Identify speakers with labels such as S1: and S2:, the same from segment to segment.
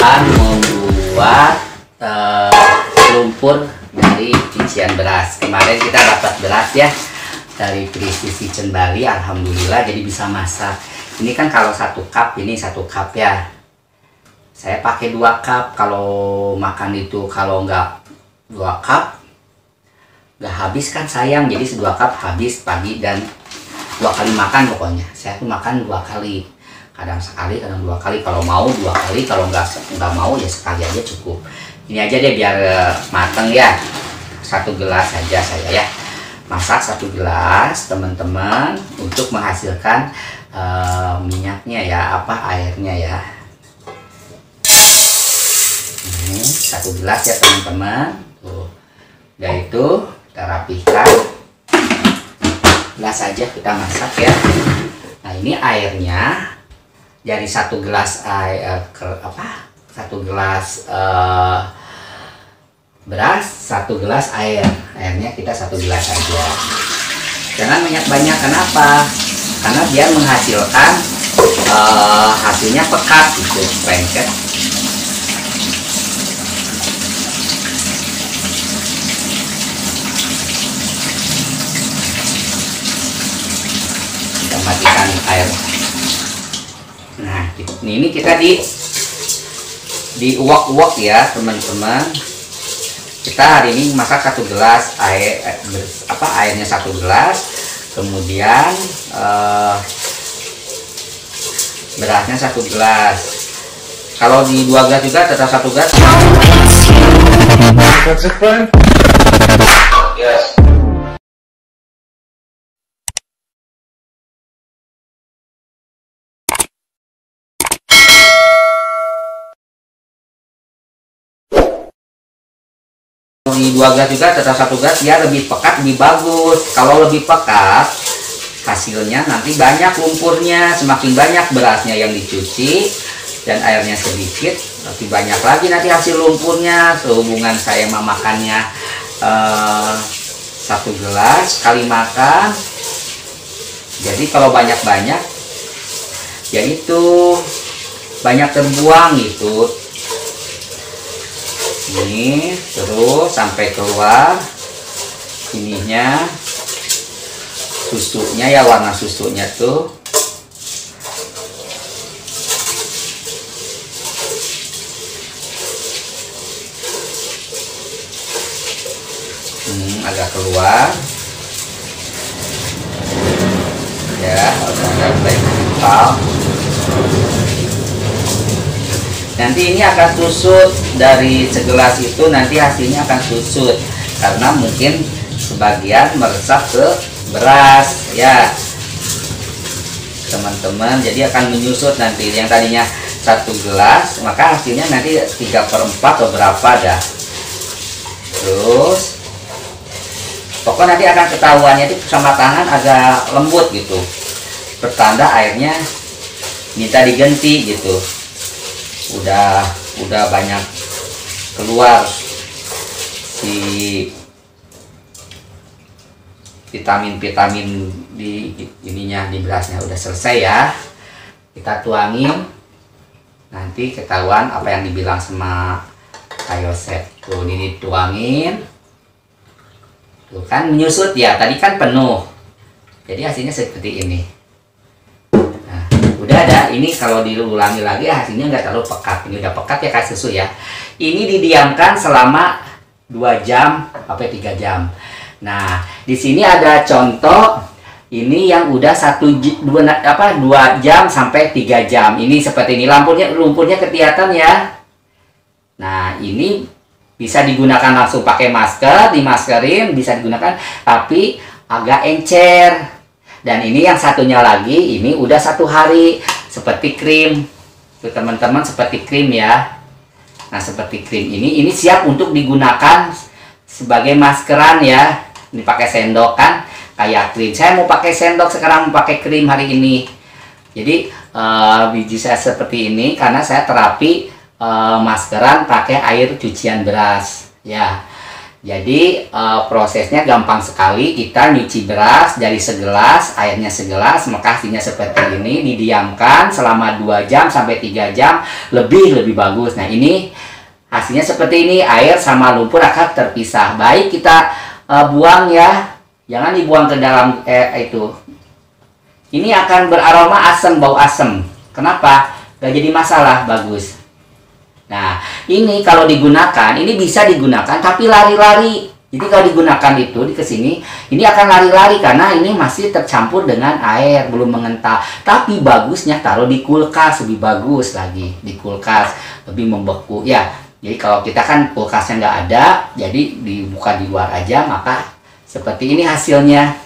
S1: akan membuat lumpur dari cucian beras. Kemarin kita dapat beras ya dari Presisi Bali, alhamdulillah, jadi bisa masak. Ini kan kalau 1 cup, ini 1 cup ya. Saya pakai 2 cup kalau makan itu. Kalau nggak 2 cup nggak habis kan sayang, jadi 2 cup habis pagi dan 2 kali makan pokoknya. Saya tuh makan 2 kali, kadang sekali, kadang 2 kali. Kalau mau 2 kali, kalau nggak mau ya sekali aja cukup. Ini aja deh biar mateng ya. 1 gelas saja saya ya. Masak 1 gelas teman-teman untuk menghasilkan minyaknya ya, airnya ya. Ini 1 gelas ya teman-teman. Tuh, udah itu kita rapihkan. Gelas saja kita masak ya. Nah ini airnya dari 1 gelas air 1 gelas beras, 1 gelas air. Airnya kita 1 gelas saja. Jangan banyak-banyak. Kenapa? Karena biar menghasilkan hasilnya pekat gitu, lengket. Kita matikan air. Nah, ini kita diuak-uak ya teman-teman. Kita hari ini masak 1 gelas air, airnya 1 gelas, kemudian berasnya 1 gelas. Kalau di 2 gelas juga tetap 1 gelas. Yes. Di 2 gelas juga tetap 1 gelas, ya lebih pekat, lebih bagus. Kalau lebih pekat hasilnya nanti banyak lumpurnya, semakin banyak berasnya yang dicuci dan airnya sedikit, lebih banyak lagi nanti hasil lumpurnya. Sehubungan saya memakannya 1 gelas sekali makan, jadi kalau banyak-banyak ya itu banyak terbuang gitu. Ini terus sampai keluar ininya, susunya ya, warna susunya tuh. Agak keluar ya, agak baik kental. Nanti ini akan susut dari segelas itu, nanti hasilnya akan susut karena mungkin sebagian meresap ke beras ya teman-teman. Jadi akan menyusut nanti, yang tadinya 1 gelas maka hasilnya nanti 3/4 atau berapa dah. Terus pokoknya nanti akan ketahuannya itu sama tangan agak lembut gitu, pertanda airnya minta diganti gitu. Udah banyak keluar si vitamin-vitamin di ininya, di berasnya. Udah selesai ya, kita tuangin, nanti ketahuan apa yang dibilang sama Kak Yosep. Tuh ini dituangin, tuh kan menyusut ya, tadi kan penuh, jadi hasilnya seperti ini. Udah ada, ini kalau diulangi lagi hasilnya nggak terlalu pekat. Ini udah pekat ya Kak susu ya. Ini didiamkan selama 2 jam sampai 3 jam. Nah, di sini ada contoh ini yang udah 2 jam sampai 3 jam. Ini seperti ini, lumpurnya kelihatan ya. Nah, ini bisa digunakan langsung pakai masker, dimaskerin, bisa digunakan, tapi agak encer. Dan ini yang satunya lagi, ini udah 1 hari, seperti krim. Tuh teman-teman, seperti krim ya. Nah seperti krim ini siap untuk digunakan sebagai maskeran ya. Ini pakai sendok kan, kayak krim. Saya mau pakai sendok sekarang, mau pakai krim hari ini. Jadi biji saya seperti ini karena saya terapi maskeran pakai air cucian beras ya. Jadi prosesnya gampang sekali. Kita nyuci beras dari segelas, airnya segelas, maka hasilnya seperti ini. Didiamkan selama 2 jam sampai 3 jam, lebih bagus. Nah, ini hasilnya seperti ini, air sama lumpur akan terpisah. Baik, kita buang ya, jangan dibuang ke dalam itu. Ini akan beraroma asam, bau asam. Kenapa? Gak jadi masalah, bagus. Nah, ini kalau digunakan, ini bisa digunakan tapi lari-lari. Jadi kalau digunakan itu di kesini, ini akan lari-lari karena ini masih tercampur dengan air, belum mengental. Tapi bagusnya taruh di kulkas, lebih bagus lagi di kulkas, lebih membeku. Ya, jadi kalau kita kan kulkasnya nggak ada, jadi dibuka di luar aja, maka seperti ini hasilnya,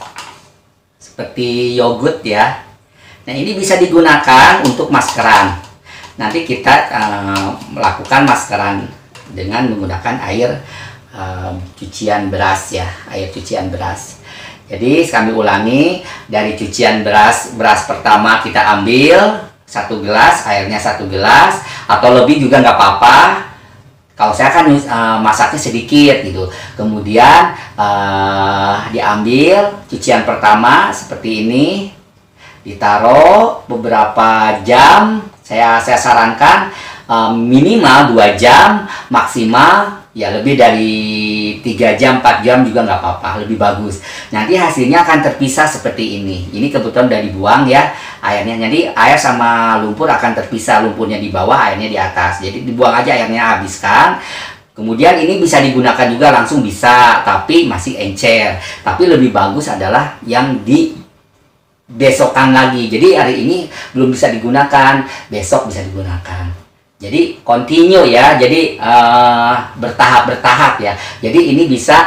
S1: seperti yogurt ya. Nah, ini bisa digunakan untuk maskeran. Nanti kita melakukan maskeran dengan menggunakan air cucian beras ya, air cucian beras. Jadi kami ulangi, dari cucian beras pertama kita ambil 1 gelas, airnya 1 gelas, atau lebih juga nggak apa-apa. Kalau saya kan masaknya sedikit gitu. Kemudian diambil cucian pertama seperti ini, ditaruh beberapa jam. Saya sarankan minimal 2 jam, maksimal ya lebih dari 3 jam, 4 jam juga nggak apa-apa, lebih bagus. Nanti hasilnya akan terpisah seperti ini. Ini kebetulan udah dibuang ya airnya. Jadi air sama lumpur akan terpisah, lumpurnya di bawah, airnya di atas. Jadi dibuang aja airnya, habiskan. Kemudian ini bisa digunakan juga langsung bisa, tapi masih encer. Tapi lebih bagus adalah yang di besokan lagi. Jadi hari ini belum bisa digunakan, besok bisa digunakan. Jadi continue ya, jadi bertahap ya. Jadi ini bisa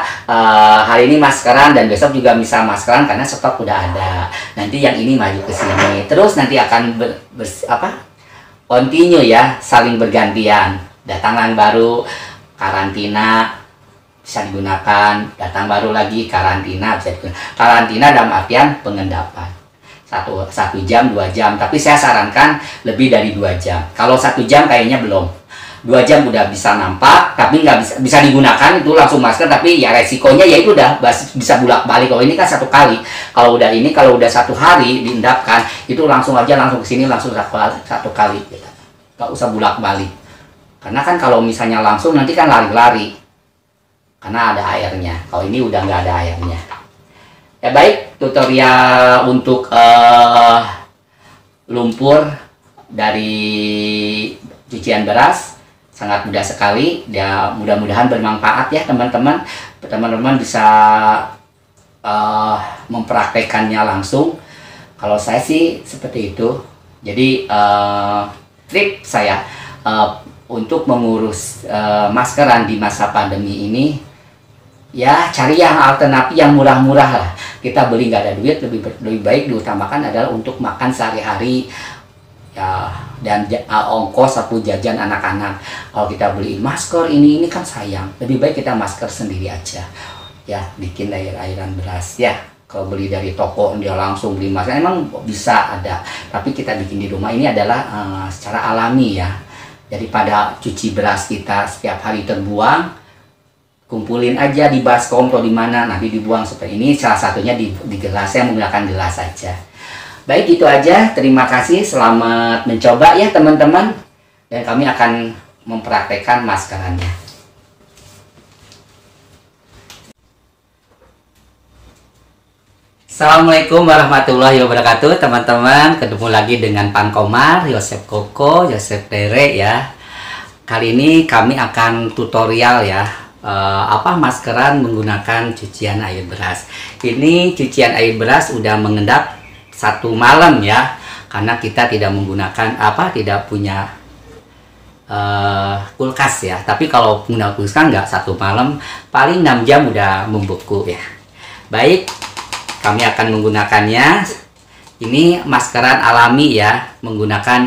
S1: hari ini maskeran dan besok juga bisa maskeran karena stok udah ada. Nanti yang ini maju ke sini, terus nanti akan continue ya, saling bergantian. Datang yang baru, karantina bisa digunakan, datang baru lagi, karantina bisa digunakan. Karantina dalam artian pengendapan. 1 jam, 2 jam, tapi saya sarankan lebih dari 2 jam. Kalau 1 jam kayaknya belum. 2 jam udah bisa nampak, tapi nggak bisa digunakan itu langsung masker, tapi ya resikonya ya itu udah bisa bolak-balik. Kalau ini kan 1 kali. Kalau udah 1 hari diendapkan, itu langsung aja langsung ke sini langsung 1 kali. Gitu. Nggak usah bolak-balik. Karena kan kalau misalnya langsung nanti kan lari-lari. Karena ada airnya. Kalau ini udah nggak ada airnya. Ya baik, tutorial untuk lumpur dari cucian beras sangat mudah sekali. Ya, mudah-mudahan bermanfaat ya teman-teman. Teman-teman bisa mempraktekannya langsung. Kalau saya sih seperti itu. Jadi trik saya untuk mengurus maskeran di masa pandemi ini, ya cari yang alternatif yang murah-murah lah. Kita beli nggak ada duit, lebih baik diutamakan adalah untuk makan sehari-hari ya, dan ongkos atau jajan anak-anak. Kalau kita beli masker ini kan sayang, lebih baik kita masker sendiri aja ya, bikin air-airan beras ya. Kalau beli dari toko dia langsung beli masker, emang bisa ada, tapi kita bikin di rumah ini adalah secara alami ya. Daripada cuci beras kita setiap hari terbuang, kumpulin aja di baskom atau di mana, nanti dibuang seperti ini. Salah satunya di gelas, saya menggunakan gelas saja. Baik, itu aja. Terima kasih, selamat mencoba ya teman-teman. Dan kami akan mempraktekkan maskerannya. Assalamualaikum warahmatullahi wabarakatuh teman-teman. Ketemu lagi dengan Pan Komar, Yosef Koko, Yosef Dere ya. Kali ini kami akan tutorial ya, maskeran menggunakan cucian air beras. Ini cucian air beras udah mengendap 1 malam ya, karena kita tidak menggunakan tidak punya kulkas ya. Tapi kalau punya kulkas kan nggak 1 malam, paling 6 jam udah membeku ya. Baik, kami akan menggunakannya. Ini maskeran alami ya, menggunakan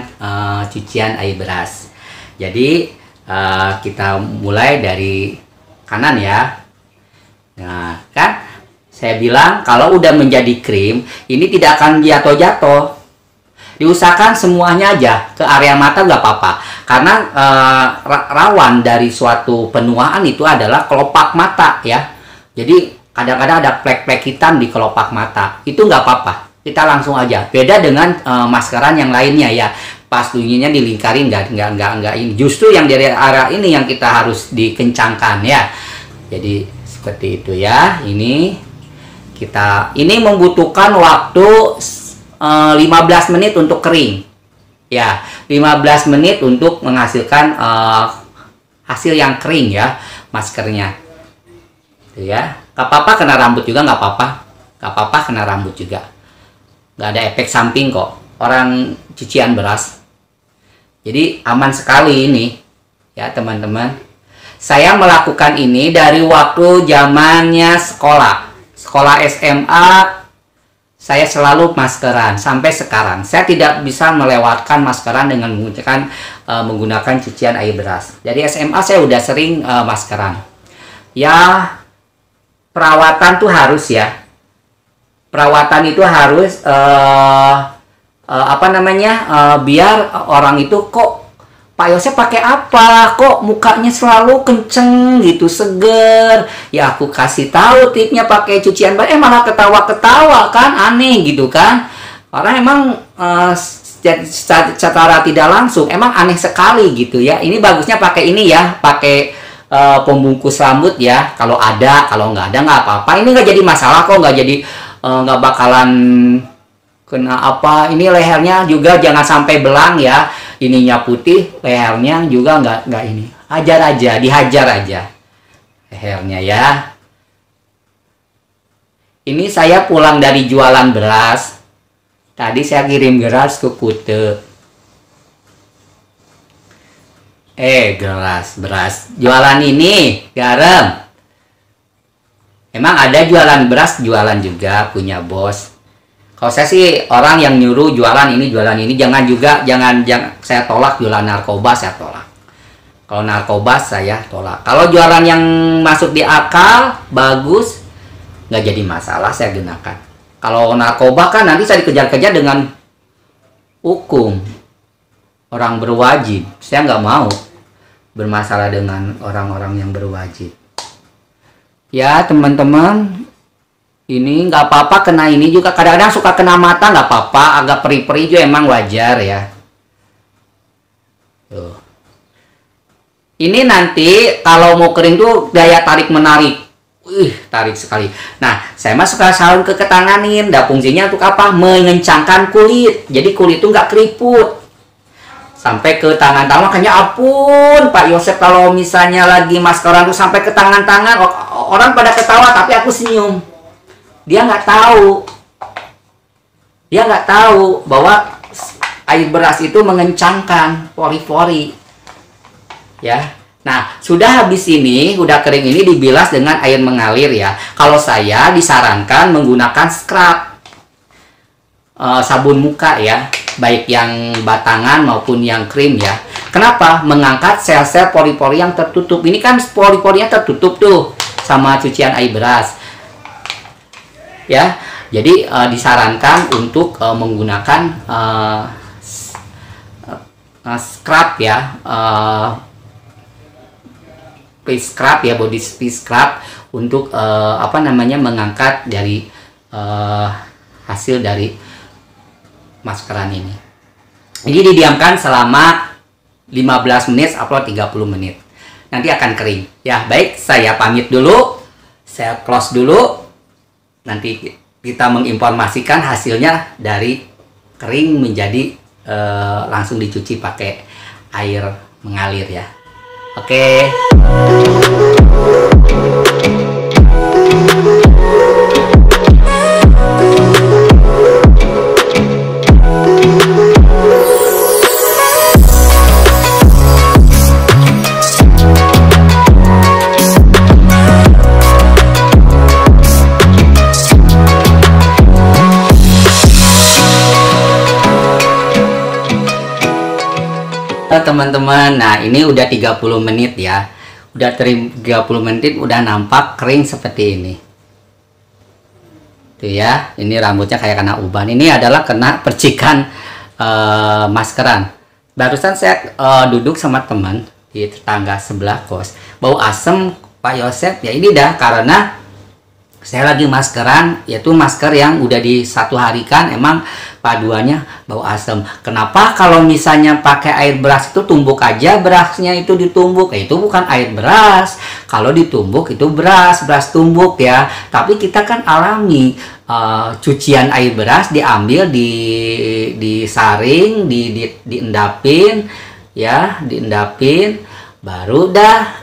S1: cucian air beras. Jadi kita mulai dari kanan ya. Nah kan saya bilang kalau udah menjadi krim, ini tidak akan jatuh-jatuh. Diusahakan semuanya aja ke area mata nggak apa-apa, karena rawan dari suatu penuaan itu adalah kelopak mata ya. Jadi kadang-kadang ada plek-plek hitam di kelopak mata, itu nggak apa-apa, kita langsung aja. Beda dengan maskeran yang lainnya ya, pas bunyinya dilingkarin nggak ini. Justru yang dari area ini yang kita harus dikencangkan ya. Jadi seperti itu ya. Ini membutuhkan waktu 15 menit untuk kering ya, 15 menit untuk menghasilkan hasil yang kering ya maskernya itu ya. Gak apa-apa kena rambut juga, nggak apa-apa kena rambut juga, nggak ada efek samping kok, orang cucian beras. Jadi aman sekali ini ya teman-teman. Saya melakukan ini dari waktu zamannya sekolah SMA. Saya selalu maskeran sampai sekarang. Saya tidak bisa melewatkan maskeran dengan menggunakan cucian air beras. Dari SMA saya udah sering maskeran. Ya, perawatan tuh harus ya. Perawatan itu harus biar orang itu kok Pak Yosep pakai apa? Kok mukanya selalu kenceng gitu, seger. Ya aku kasih tahu tipnya pakai cucian beras, malah ketawa-ketawa kan, aneh gitu kan. Orang emang secara tidak langsung emang aneh sekali gitu ya. Ini bagusnya pakai ini ya, pakai pembungkus rambut ya. Kalau ada, kalau nggak ada nggak apa-apa. Ini nggak jadi masalah kok, nggak bakalan kena apa. Ini lehernya juga jangan sampai belang ya. Ininya putih, lehernya juga nggak ini. Dihajar aja lehernya ya. Ini saya pulang dari jualan beras. Tadi saya kirim beras ke Kute. Beras. Jualan ini garam. Emang ada jualan beras, jualan juga punya bos. Kalau saya sih orang yang nyuruh jualan ini, jangan saya tolak jualan narkoba, saya tolak. Kalau narkoba saya tolak. Kalau jualan yang masuk di akal, bagus, nggak jadi masalah saya gunakan. Kalau narkoba kan nanti saya dikejar-kejar dengan hukum orang berwajib. Saya nggak mau bermasalah dengan orang-orang yang berwajib. Ya teman-teman. Ini nggak apa-apa kena ini juga, kadang-kadang suka kena mata nggak apa-apa, agak perih-perih juga emang wajar ya. Tuh. Ini nanti kalau mau kering tuh daya tarik menarik, tarik sekali. Nah saya mah suka sarung ketanganin, fungsinya untuk apa? Mengencangkan kulit, jadi kulit tuh nggak keriput sampai ke tangan-tangan. Makanya ampun Pak Yosep kalau misalnya lagi maskeran tuh sampai ke tangan-tangan, orang pada ketawa tapi aku senyum. Dia nggak tahu bahwa air beras itu mengencangkan pori-pori ya. Nah sudah habis ini, udah kering ini, dibilas dengan air mengalir ya. Kalau saya disarankan menggunakan scrub, sabun muka ya, baik yang batangan maupun yang krim ya. Kenapa? Mengangkat sel-sel pori-pori yang tertutup. Ini kan pori-porinya tertutup tuh sama cucian air beras ya. Jadi disarankan untuk menggunakan scrub ya, face scrub ya, body scrub untuk mengangkat dari hasil dari maskeran ini. Jadi didiamkan selama 15 menit atau 30 menit. Nanti akan kering. Ya, baik, saya pamit dulu. Saya close dulu. Nanti kita menginformasikan hasilnya dari kering menjadi langsung dicuci pakai air mengalir ya. Oke. Teman-teman, nah ini udah 30 menit ya, udah 30 menit udah nampak kering seperti ini tuh ya. Ini rambutnya kayak kena uban, ini adalah kena percikan maskeran. Barusan saya duduk sama teman di tetangga sebelah kos, bau asem Pak Yosep. Ya ini dah karena saya lagi maskeran, yaitu masker yang udah di 1 hari kan, emang paduannya bau asem. Kenapa kalau misalnya pakai air beras itu tumbuk aja berasnya itu ditumbuk? Itu bukan air beras. Kalau ditumbuk itu beras tumbuk ya. Tapi kita kan alami, cucian air beras diambil, disaring, diendapin ya, diendapin. Baru dah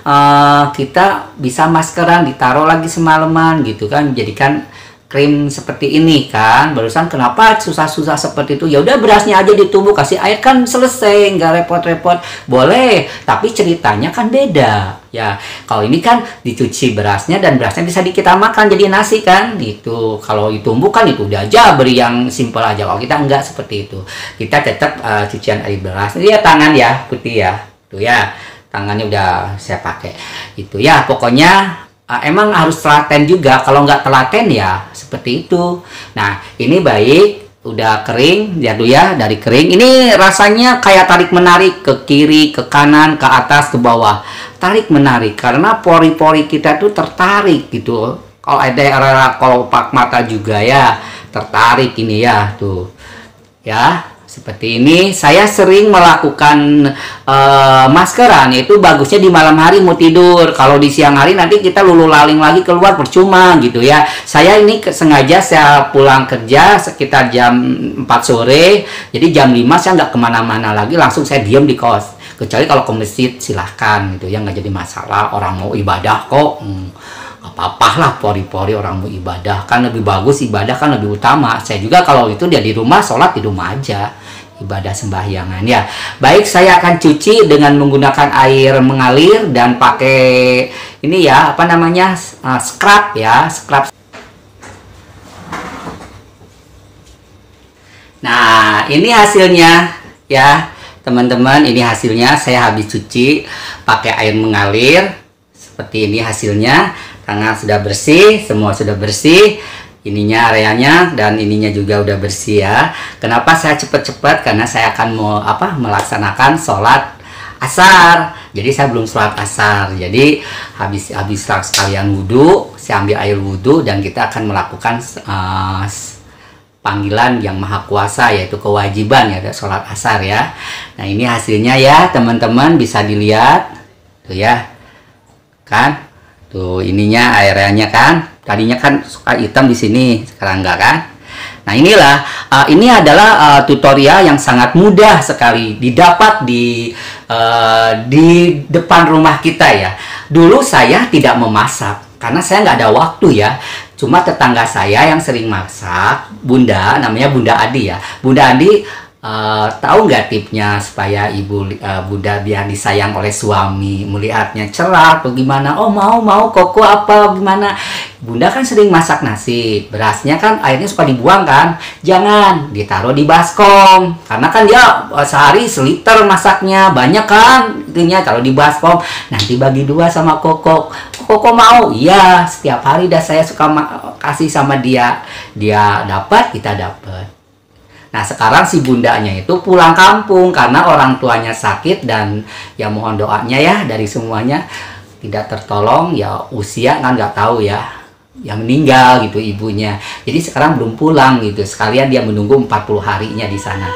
S1: kita bisa maskeran, ditaruh lagi semalaman gitu kan, jadikan krim seperti ini kan. Barusan kenapa susah-susah seperti itu? Ya udah berasnya aja ditumbuk, kasih air kan selesai, nggak repot-repot. Boleh, tapi ceritanya kan beda ya. Kalau ini kan dicuci berasnya dan berasnya bisa kita makan jadi nasi kan gitu. Kalau ditumbuk kan itu udah aja beri yang simple aja. Kalau kita enggak seperti itu, kita tetap cucian air beras. Ini ya tangan ya putih ya, tuh ya. Tangannya udah saya pakai itu ya. Pokoknya emang harus telaten juga, kalau nggak telaten ya seperti itu. Nah ini baik udah kering jatuh ya, dari kering ini rasanya kayak tarik menarik ke kiri, ke kanan, ke atas, ke bawah, tarik menarik karena pori-pori kita tuh tertarik gitu. Kalau ada area kelopak mata juga ya tertarik ini ya, tuh ya. Seperti ini, saya sering melakukan maskeran, itu bagusnya di malam hari mau tidur. Kalau di siang hari nanti kita lulu laling lagi keluar percuma gitu ya. Saya ini sengaja saya pulang kerja sekitar jam 4 sore, jadi jam 5 saya nggak kemana-mana lagi, langsung saya diam di kos. Kecuali kalau ke masjid silahkan gitu ya, nggak jadi masalah, orang mau ibadah kok. Apa-apa lah, pori-pori orang mau ibadah kan lebih bagus, ibadah kan lebih utama. Saya juga kalau itu dia di rumah, sholat di rumah aja, ibadah sembahyangan ya. Baik, saya akan cuci dengan menggunakan air mengalir dan pakai ini ya, apa namanya, scrub ya, scrub. Nah ini hasilnya ya teman-teman, ini hasilnya. Saya habis cuci pakai air mengalir seperti ini hasilnya. Tangan sudah bersih, semua sudah bersih, ininya areanya dan ininya juga udah bersih ya. Kenapa saya cepat-cepat? Karena saya akan melaksanakan sholat asar. Jadi saya belum sholat asar. Jadi habis sekalian wudhu, saya ambil air wudhu dan kita akan melakukan panggilan yang maha kuasa, yaitu kewajiban ya, sholat asar ya. Nah ini hasilnya ya teman-teman, bisa dilihat tuh ya kan. Tuh ininya airnya kan, tadinya kan suka hitam di sini, sekarang enggak kan. Nah inilah, ini adalah tutorial yang sangat mudah sekali didapat di depan rumah kita ya. Dulu saya tidak memasak karena saya nggak ada waktu ya. Cuma tetangga saya yang sering masak, Bunda, namanya Bunda Adi ya. Bunda Adi tahu nggak tipnya supaya Bunda biar disayang oleh suami, melihatnya cerah atau gimana? Oh mau koko apa gimana? Bunda kan sering masak nasi, berasnya kan airnya suka dibuang kan? Jangan, ditaruh di baskom, karena kan dia sehari seliter masaknya, banyak kan? Itunya kalau di baskom, nanti bagi 2 sama koko. Koko mau? Iya, setiap hari dah saya suka kasih sama dia, dia dapat, kita dapat. Nah sekarang si bundanya itu pulang kampung karena orang tuanya sakit, dan ya mohon doanya ya dari semuanya, tidak tertolong ya, usia kan nggak tahu ya, yang meninggal gitu ibunya. Jadi sekarang belum pulang gitu, sekalian dia menunggu 40 harinya di sana.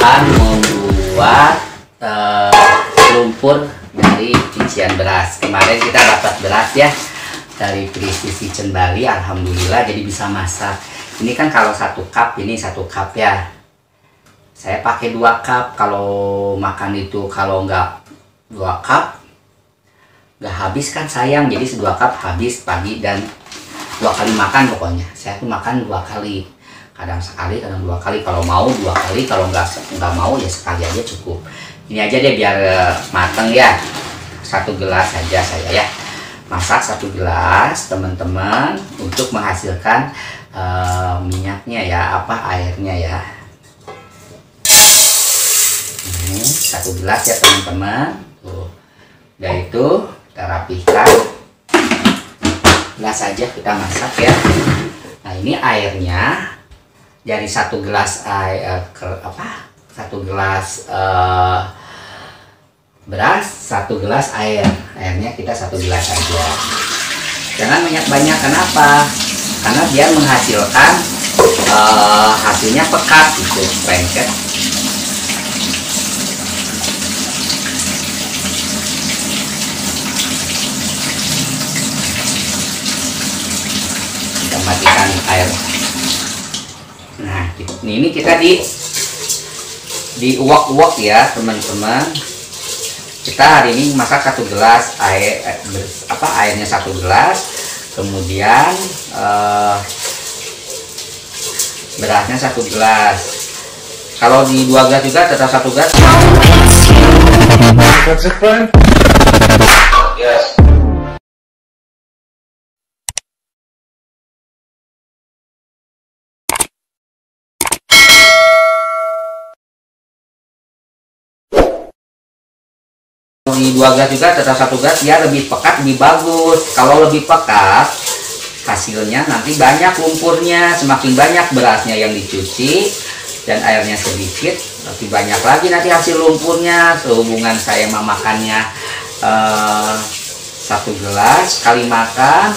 S1: akan membuat lumpur dari cucian beras. Kemarin kita dapat beras ya dari Presisi Bali, alhamdulillah, jadi bisa masak. Ini kan kalau 1 cup, ini 1 cup ya. Saya pakai 2 cup kalau makan itu. Kalau nggak 2 cup nggak habis kan sayang, jadi 2 cup habis pagi dan 2 kali makan pokoknya. Saya tuh makan 2 kali, kadang sekali, kadang 2 kali. Kalau mau 2 kali, kalau nggak mau ya sekali aja cukup. Ini aja deh biar mateng ya. 1 gelas saja saya ya. Masak 1 gelas teman-teman untuk menghasilkan minyaknya ya, airnya ya. Ini 1 gelas ya teman-teman. Tuh. Udah itu kita rapihkan. Gelas saja kita masak ya. Nah ini airnya dari 1 gelas air 1 gelas beras, 1 gelas air. Airnya kita 1 gelas saja. Jangan banyak-banyak. Kenapa? Karena biar menghasilkan hasilnya pekat gitu, lengket. Kita matikan air. Nah, ini kita diuak-uak ya teman-teman. Kita hari ini masak 1 gelas air, airnya 1 gelas, kemudian berasnya 1 gelas. Kalau di 2 gelas juga tetap 1 gelas. That's it, friend? Yes. Di 2 gelas juga tetap 1 gelas, ya lebih pekat, lebih bagus. Kalau lebih pekat hasilnya nanti banyak lumpurnya, semakin banyak berasnya yang dicuci dan airnya sedikit, lebih banyak lagi nanti hasil lumpurnya. Sehubungan saya memakannya 1 gelas sekali makan,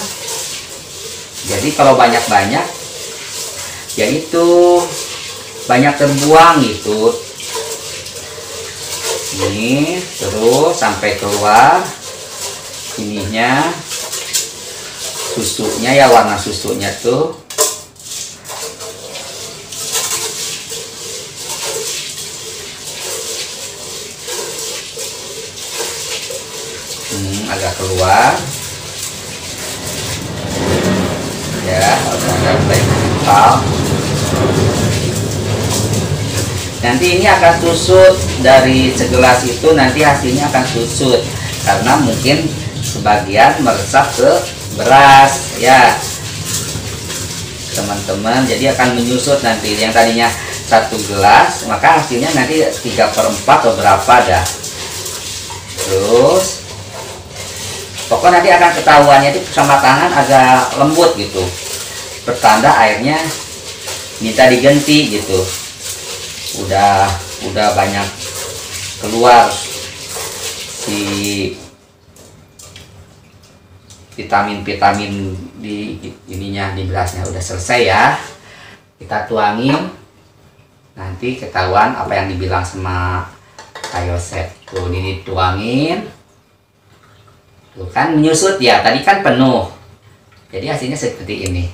S1: jadi kalau banyak-banyak ya itu banyak terbuang gitu. Ini terus sampai keluar ininya, susunya ya, warna susunya tuh. Agak keluar ya, agak kental. Nanti ini akan susut dari segelas itu, nanti hasilnya akan susut karena mungkin sebagian meresap ke beras ya teman-teman. Jadi akan menyusut nanti, yang tadinya 1 gelas maka hasilnya nanti 3/4 atau berapa dah. Terus pokoknya nanti akan ketahuannya itu sama tangan agak lembut gitu, pertanda airnya minta diganti gitu. Udah banyak keluar si vitamin-vitamin di ininya, di berasnya. Udah selesai ya, kita tuangin, nanti ketahuan apa yang dibilang sama Kak Yosep. Tuh ini dituangin, tuh kan menyusut ya, tadi kan penuh, jadi hasilnya seperti ini.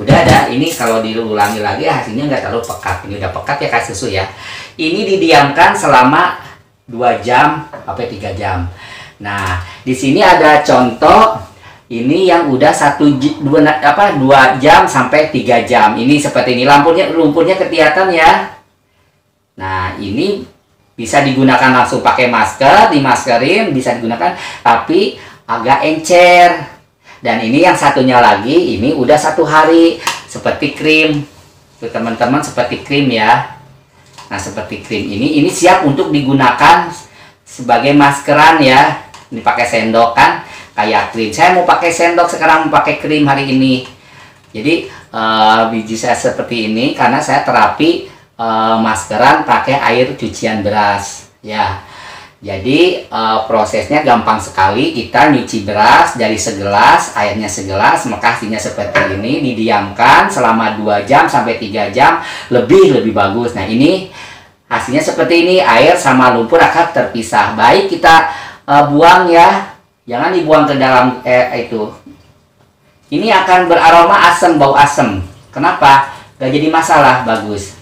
S1: Udah ada, ini kalau diulangi lagi hasilnya nggak terlalu pekat. Ini udah pekat ya Kak Susu ya. Ini didiamkan selama 2 jam sampai 3 jam. Nah, di sini ada contoh ini yang udah 2 jam sampai 3 jam. Ini seperti ini, lumpurnya kelihatan ya. Nah, ini bisa digunakan langsung pakai masker, dimaskerin, bisa digunakan, tapi agak encer. Dan ini yang satunya lagi, ini udah 1 hari, seperti krim. Tuh teman-teman, seperti krim ya. Nah, seperti krim ini siap untuk digunakan sebagai maskeran ya. Ini pakai sendok kan, kayak krim. Saya mau pakai sendok sekarang, mau pakai krim hari ini. Jadi biji saya seperti ini karena saya terapi maskeran pakai air cucian beras ya. Jadi prosesnya gampang sekali. Kita nyuci beras dari segelas, airnya segelas, maka hasilnya seperti ini. Didiamkan selama 2 jam sampai 3 jam, lebih bagus. Nah, ini hasilnya seperti ini. Air sama lumpur akan terpisah. Baik, kita buang ya. Jangan dibuang ke dalam itu. Ini akan beraroma asam, bau asam. Kenapa? Gak jadi masalah, bagus.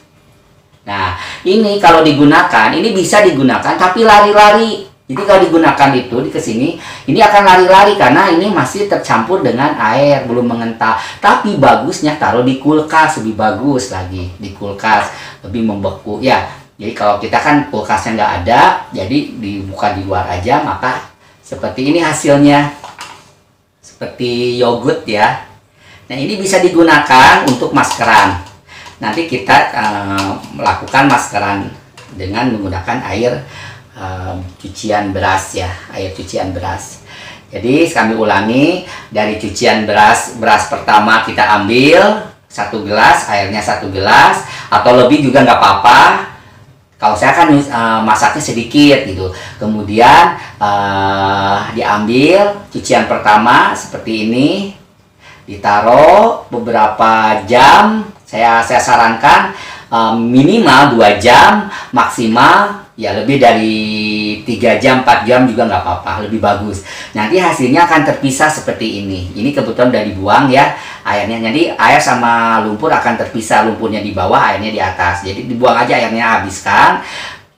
S1: Nah, ini kalau digunakan, ini bisa digunakan tapi lari-lari. Jadi kalau digunakan itu di kesini, ini akan lari-lari karena ini masih tercampur dengan air, belum mengental. Tapi bagusnya taruh di kulkas, lebih bagus lagi di kulkas, lebih membeku ya. Jadi kalau kita kan kulkasnya nggak ada, jadi dibuka di luar aja, maka seperti ini hasilnya, seperti yogurt ya. Nah, ini bisa digunakan untuk maskeran. Nanti kita melakukan maskeran dengan menggunakan air cucian beras ya, air cucian beras. Jadi kami ulangi, dari cucian beras pertama kita ambil 1 gelas, airnya 1 gelas atau lebih juga nggak apa-apa. Kalau saya kan masaknya sedikit gitu. Kemudian diambil cucian pertama seperti ini, ditaruh beberapa jam. Saya sarankan minimal 2 jam, maksimal ya lebih dari 3 jam, 4 jam juga nggak apa-apa, lebih bagus. Nanti hasilnya akan terpisah seperti ini. Ini kebetulan udah dibuang ya airnya. Jadi air sama lumpur akan terpisah, lumpurnya di bawah, airnya di atas. Jadi dibuang aja airnya, habiskan.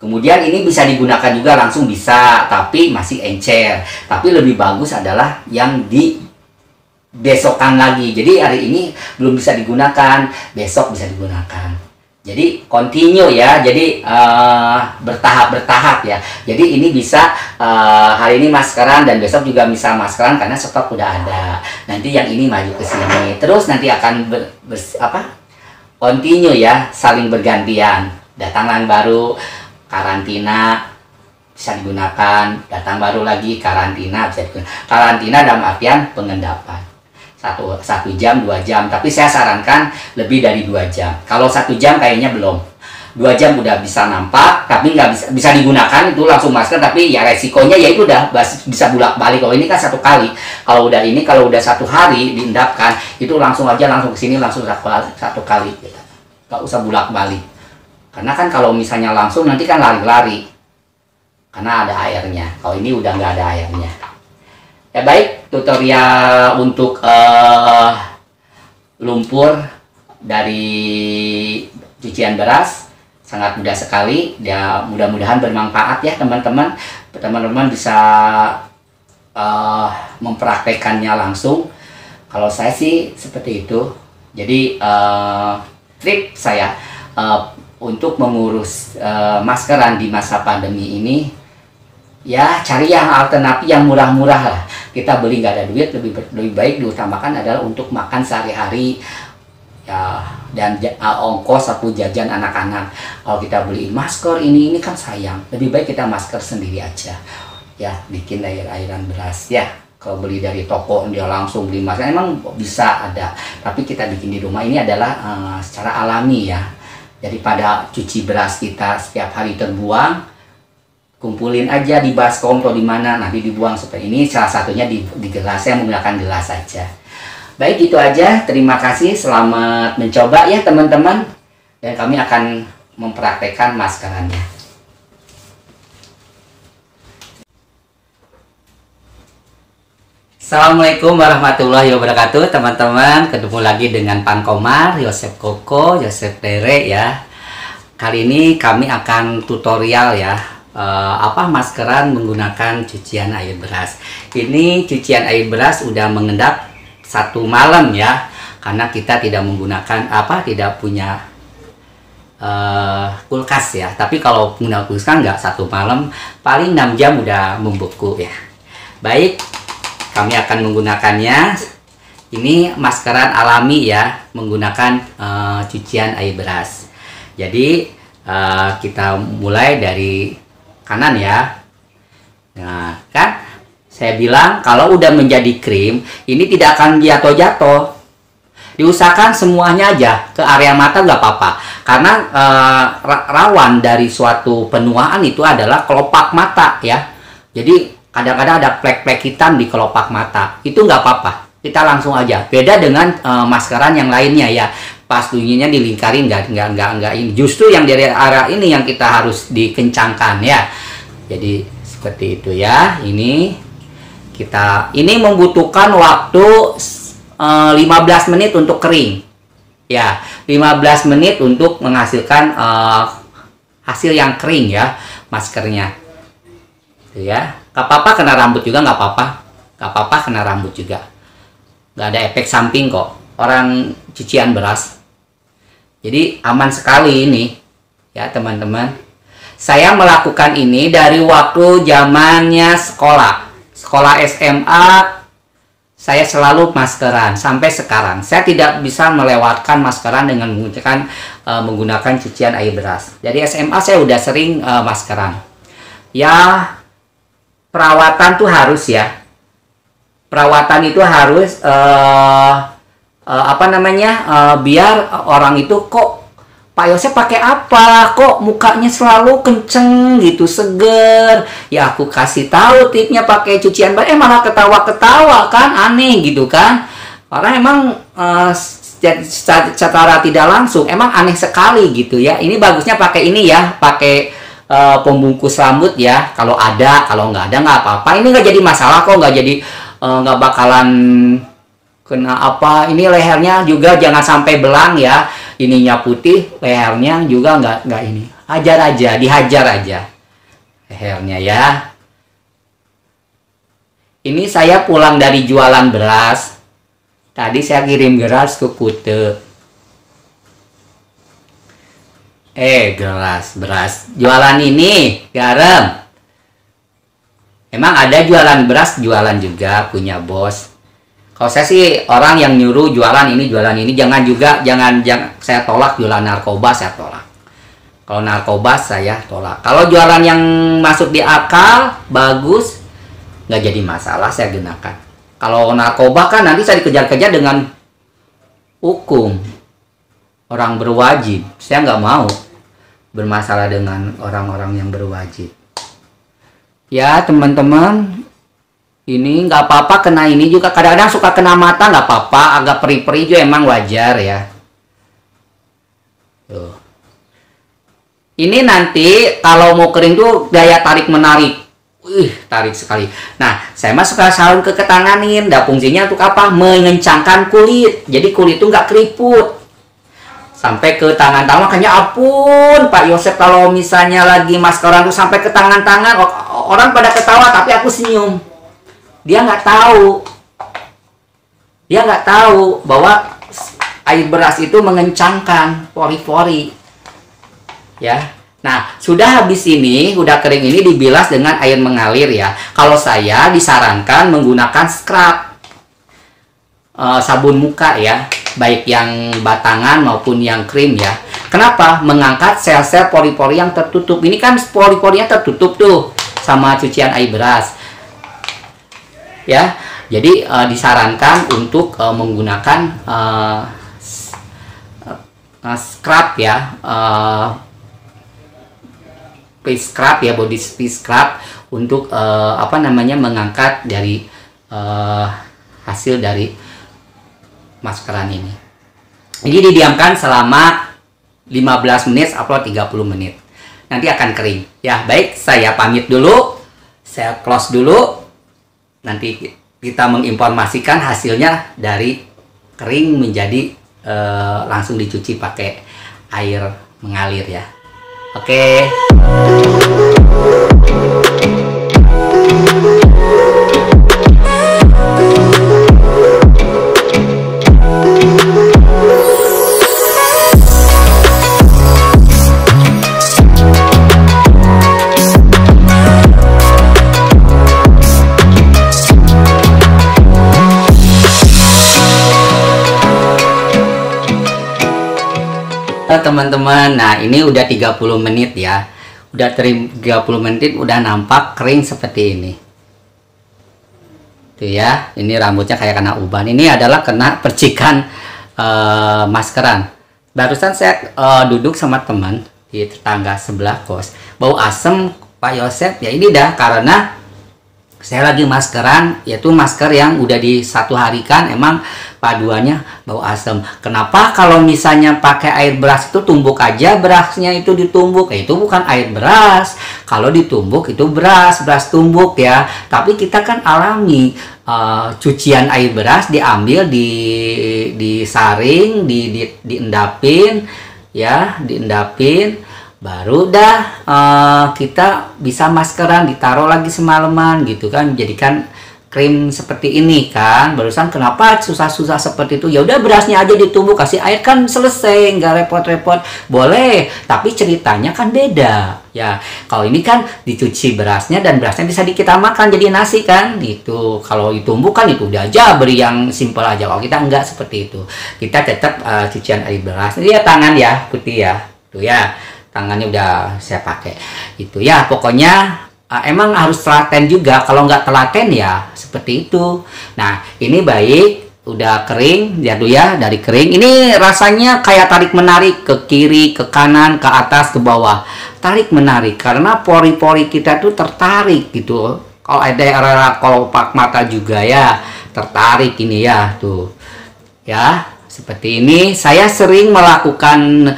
S1: Kemudian ini bisa digunakan juga langsung bisa, tapi masih encer. Tapi lebih bagus adalah yang di besokan lagi. Jadi hari ini belum bisa digunakan, besok bisa digunakan. Jadi continue ya. Jadi bertahap ya. Jadi ini bisa hari ini maskeran dan besok juga bisa maskeran karena stok udah ada. Nanti yang ini maju ke sini. Terus nanti akan continue ya, saling bergantian. Datangan baru, karantina bisa digunakan, datang baru lagi, karantina bisa digunakan. Karantina dalam artian pengendapan. 1 jam, 2 jam, tapi saya sarankan lebih dari 2 jam. Kalau 1 jam kayaknya belum. 2 jam udah bisa nampak, tapi nggak bisa digunakan itu langsung masker, tapi ya resikonya ya itu udah bisa bolak-balik. Kalau ini kan 1 kali. Kalau udah 1 hari diendapkan, itu langsung aja langsung ke sini langsung 1 kali. Gitu. Nggak usah bolak-balik. Karena kan kalau misalnya langsung nanti kan lari-lari. Karena ada airnya. Kalau ini udah nggak ada airnya. Ya baik, tutorial untuk lumpur dari cucian beras sangat mudah sekali. Ya mudah-mudahan bermanfaat ya teman-teman. Teman-teman bisa mempraktekannya langsung. Kalau saya sih seperti itu. Jadi trik saya untuk mengurus maskeran di masa pandemi ini, ya cari yang alternatif yang murah-murah lah. Kita beli nggak ada duit, lebih baik diutamakan adalah untuk makan sehari-hari ya, dan ongkos atau jajan anak-anak. Kalau kita beli masker ini kan sayang, lebih baik kita masker sendiri aja ya, bikin air-airan beras ya. Kalau beli dari toko dia langsung beli masker emang bisa ada, tapi kita bikin di rumah ini adalah secara alami ya. Daripada cuci beras kita setiap hari terbuang, kumpulin aja di baskom atau di mana, nanti dibuang seperti ini. Salah satunya di gelas, saya menggunakan gelas saja. Baik, itu aja. Terima kasih, selamat mencoba ya teman-teman. Dan kami akan mempraktekkan maskerannya. Assalamualaikum warahmatullahi wabarakatuh teman-teman. Ketemu lagi dengan Pan Komar, Yosef Koko, Yosef Dere ya. Kali ini kami akan tutorial ya, maskeran menggunakan cucian air beras. Ini cucian air beras udah mengendap 1 malam ya, karena kita tidak menggunakan tidak punya kulkas ya. Tapi kalau menggunakan kulkas kan nggak 1 malam, paling 6 jam udah membeku ya. Baik, kami akan menggunakannya. Ini maskeran alami ya, menggunakan cucian air beras. Jadi kita mulai dari kanan ya. Nah kan saya bilang kalau udah menjadi krim ini tidak akan jatuh-jatuh. Diusahakan semuanya aja ke area mata nggak apa-apa, karena rawan dari suatu penuaan itu adalah kelopak mata ya. Jadi kadang-kadang ada plek-plek hitam di kelopak mata, itu nggak apa-apa, kita langsung aja. Beda dengan maskeran yang lainnya ya, pas bunyinya dilingkarin nggak ini. Justru yang dari arah ini yang kita harus dikencangkan ya. Jadi seperti itu ya. Ini membutuhkan waktu 15 menit untuk kering ya, 15 menit untuk menghasilkan hasil yang kering ya maskernya ya. Gak apa-apa kena rambut juga, nggak apa-apa kena rambut juga, nggak ada efek samping kok, orang cucian beras. Jadi aman sekali ini ya teman-teman. Saya melakukan ini dari waktu zamannya sekolah SMA. Saya selalu maskeran sampai sekarang. Saya tidak bisa melewatkan maskeran dengan menggunakan cucian air beras. Jadi SMA saya udah sering maskeran. Ya, perawatan tuh harus ya. Perawatan itu harus biar orang itu, kok Pak Yosep pakai apa? Kok mukanya selalu kenceng gitu, seger. Ya aku kasih tahu tipnya pakai cucian beras, malah ketawa-ketawa kan, aneh gitu kan. Orang emang secara tidak langsung emang aneh sekali gitu ya. Ini bagusnya pakai ini ya, pakai pembungkus rambut ya. Kalau ada, kalau nggak ada nggak apa-apa. Ini nggak jadi masalah kok, nggak jadi nggak bakalan kena apa. Ini lehernya juga jangan sampai belang ya. Ininya putih, lehernya juga nggak ini. Dihajar aja lehernya ya. Ini saya pulang dari jualan beras. Tadi saya kirim beras ke Kute. Beras. Jualan ini garam. Emang ada jualan beras, jualan juga punya bos. Kalau saya sih orang yang nyuruh jualan ini, jangan saya tolak jualan narkoba, saya tolak. Kalau narkoba saya tolak. Kalau jualan yang masuk di akal, bagus, nggak jadi masalah saya gunakan. Kalau narkoba kan nanti saya dikejar-kejar dengan hukum orang berwajib. Saya nggak mau bermasalah dengan orang-orang yang berwajib. Ya teman-teman. Ini nggak apa-apa kena ini juga, kadang-kadang suka kena mata nggak apa-apa, agak perih-perih juga emang wajar ya. Tuh. Ini nanti kalau mau kering tuh daya tarik menarik, tarik sekali. Nah saya mah suka selalu ketanganin, fungsinya untuk apa? Mengencangkan kulit, jadi kulit tuh nggak keriput sampai ke tangan-tangan. Makanya ampun Pak Yosep, kalau misalnya lagi maskeran tuh sampai ke tangan-tangan, orang pada ketawa tapi aku senyum. Dia nggak tahu bahwa air beras itu mengencangkan pori-pori ya. Nah sudah habis ini, udah kering ini, dibilas dengan air mengalir ya. Kalau saya disarankan menggunakan scrub, sabun muka ya, baik yang batangan maupun yang krim ya. Kenapa? Mengangkat sel-sel pori-pori yang tertutup. Ini kan pori-porinya tertutup tuh sama cucian air beras ya. Jadi disarankan untuk menggunakan scrub ya, face scrub ya, body scrub untuk mengangkat dari hasil dari maskeran ini. Ini didiamkan selama 15 menit upload 30 menit. Nanti akan kering. Ya, baik, saya pamit dulu. Saya close dulu. Nanti kita menginformasikan hasilnya dari kering menjadi langsung dicuci pakai air mengalir ya. Oke. Teman-teman, nah ini udah 30 menit ya, udah 30 menit udah nampak kering seperti ini tuh ya. Ini rambutnya kayak kena uban, ini adalah kena percikan maskeran. Barusan saya duduk sama teman di tetangga sebelah kos, bau asem Pak Yosep. Ya ini dah karena saya lagi maskeran, yaitu masker yang udah di 1 hari kan, emang paduannya bau asem. Kenapa kalau misalnya pakai air beras itu tumbuk aja berasnya itu ditumbuk? Itu bukan air beras. Kalau ditumbuk itu beras tumbuk ya. Tapi kita kan alami, cucian air beras diambil, disaring, diendapin ya, diendapin. Baru dah kita bisa maskeran, ditaruh lagi semalaman gitu kan, jadikan krim seperti ini kan. Barusan kenapa susah-susah seperti itu? Ya udah berasnya aja ditumbuk, kasih air kan selesai, nggak repot-repot. Boleh, tapi ceritanya kan beda ya. Kalau ini kan dicuci berasnya dan berasnya bisa kita makan jadi nasi kan gitu. Kalau ditumbuk kan itu udah aja, beri yang simple aja. Kalau kita enggak seperti itu, kita tetap cucian air beras. Ini ya tangan ya, putih ya, tuh ya. Tangannya udah saya pakai itu ya. Pokoknya emang harus telaten juga. Kalau nggak telaten ya seperti itu. Nah ini baik udah kering ya tuh ya. Dari kering ini rasanya kayak tarik menarik ke kiri, ke kanan, ke atas, ke bawah. Tarik menarik karena pori-pori kita tuh tertarik gitu. Kalau ada area kelopak mata juga ya tertarik ini ya tuh ya. Seperti ini, saya sering melakukan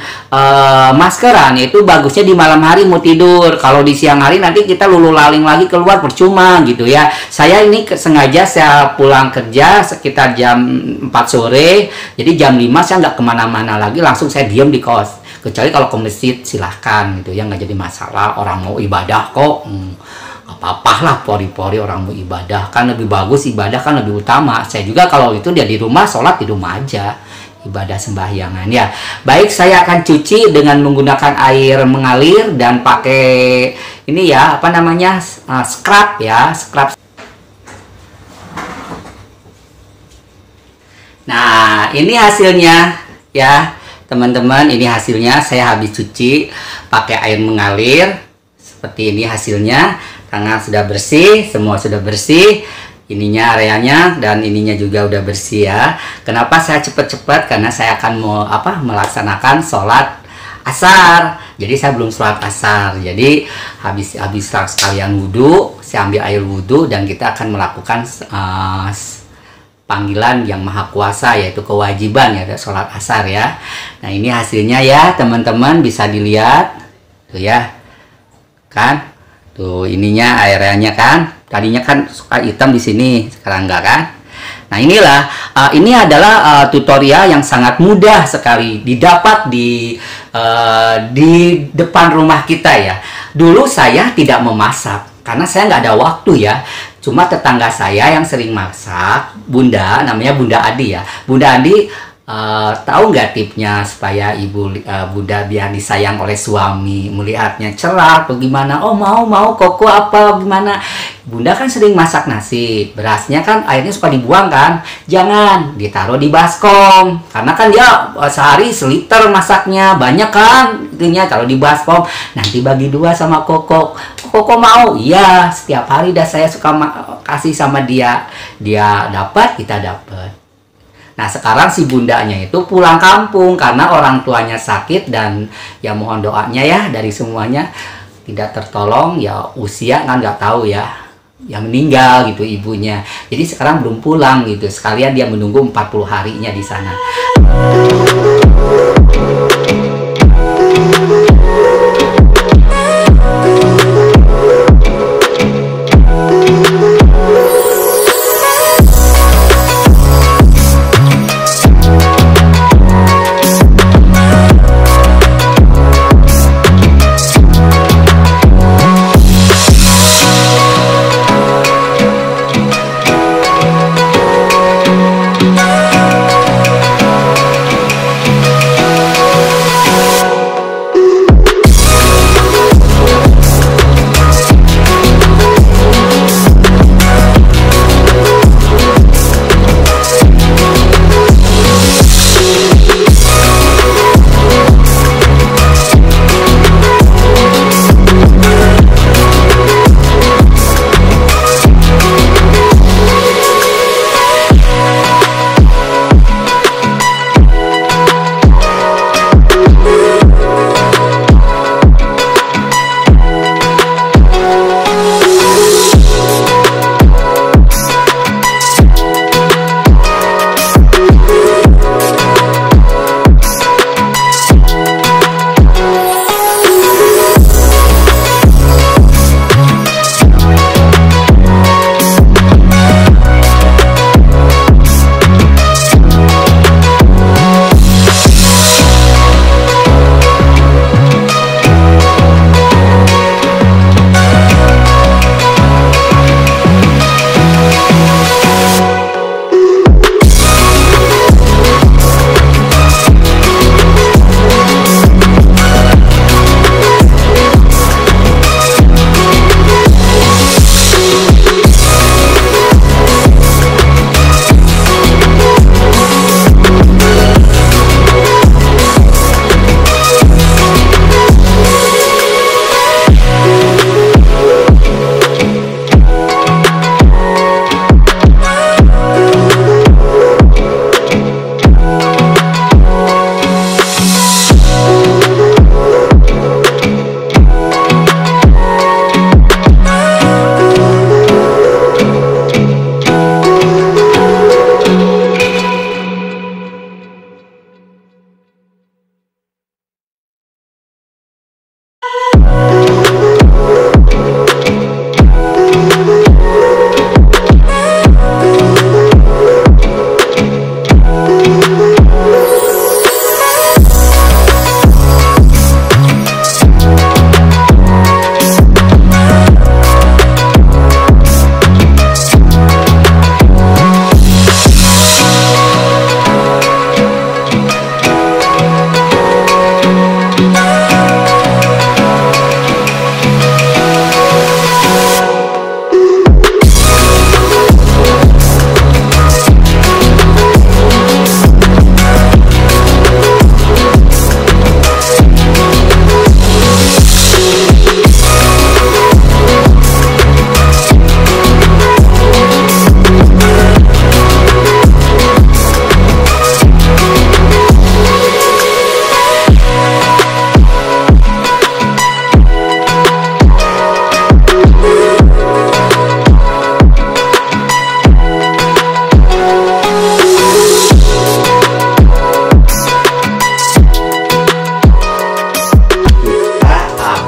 S1: maskeran, itu bagusnya di malam hari mau tidur. Kalau di siang hari nanti kita lulu laling lagi keluar, percuma gitu ya. Saya ini sengaja saya pulang kerja sekitar jam 4 sore, jadi jam 5 saya nggak kemana-mana lagi, langsung saya diam di kos. Kecuali kalau ke masjid silahkan gitu ya, nggak jadi masalah, orang mau ibadah kok. Apa-apa lah, pori-pori orang mau ibadah kan lebih bagus, ibadah kan lebih utama. Saya juga kalau itu dia di rumah, sholat di rumah aja, ibadah sembahyangan ya. Baik, saya akan cuci dengan menggunakan air mengalir dan pakai ini ya, apa namanya, scrub ya, scrub. Nah ini hasilnya ya teman-teman, ini hasilnya. Saya habis cuci pakai air mengalir seperti ini hasilnya. Tangan sudah bersih, semua sudah bersih, ininya areanya dan ininya juga udah bersih ya. Kenapa saya cepat-cepat? Karena saya akan melaksanakan sholat asar. Jadi saya belum sholat asar. Jadi habis sekalian wudhu, saya ambil air wudhu dan kita akan melakukan panggilan yang maha kuasa, yaitu kewajiban ya sholat asar ya. Nah ini hasilnya ya teman-teman, bisa dilihat tuh ya kan. Tuh ininya airnya kan, tadinya kan suka hitam di sini, sekarang enggak kan. Nah inilah, ini adalah tutorial yang sangat mudah sekali didapat di depan rumah kita ya. Dulu saya tidak memasak karena saya nggak ada waktu ya. Cuma tetangga saya yang sering masak, Bunda, namanya Bunda Adi ya. Bunda Adi tahu nggak tipnya supaya Bunda biar disayang oleh suami, melihatnya cerah atau gimana? Oh mau koko apa gimana? Bunda kan sering masak nasi, berasnya kan airnya suka dibuang kan? Jangan, ditaruh di baskom, karena kan dia sehari seliter masaknya, banyak kan? Intinya kalau di baskom, nanti bagi 2 sama koko. Koko mau? Iya, setiap hari dah saya suka kasih sama dia. Dia dapat, kita dapat. Nah sekarang si bundanya itu pulang kampung karena orang tuanya sakit dan ya mohon doanya ya dari semuanya, tidak tertolong ya, usia kan nggak tahu ya, yang meninggal gitu ibunya. Jadi sekarang belum pulang gitu, sekalian dia menunggu 40 harinya di sana.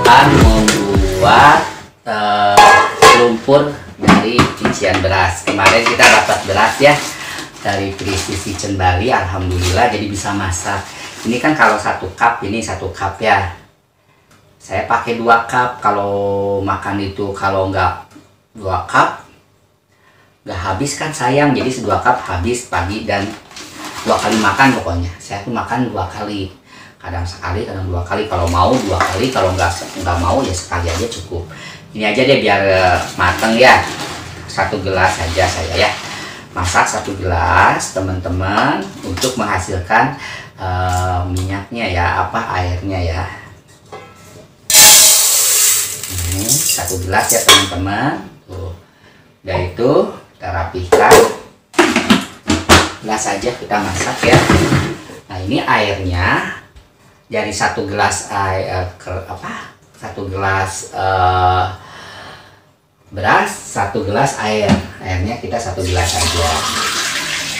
S1: akan membuat lumpur dari cucian beras. Kemarin kita dapat beras ya dari Krisis Kitchen Bali, alhamdulillah, jadi bisa masak. Ini kan kalau 1 cup, ini 1 cup ya. Saya pakai 2 cup kalau makan itu. Kalau nggak 2 cup nggak habis kan sayang, jadi 2 cup habis pagi dan 2 kali makan pokoknya. Saya tuh makan 2 kali, kadang sekali, kadang 2 kali. Kalau mau 2 kali, kalau nggak mau ya sekali aja cukup. Ini aja deh biar mateng ya. 1 gelas saja saya ya. Masak 1 gelas teman-teman untuk menghasilkan minyaknya ya, airnya ya. Ini 1 gelas ya teman-teman. Tuh. Udah itu kita rapihkan. Gelas saja kita masak ya. Nah ini airnya dari 1 gelas air 1 gelas beras, 1 gelas air. Airnya kita 1 gelas saja.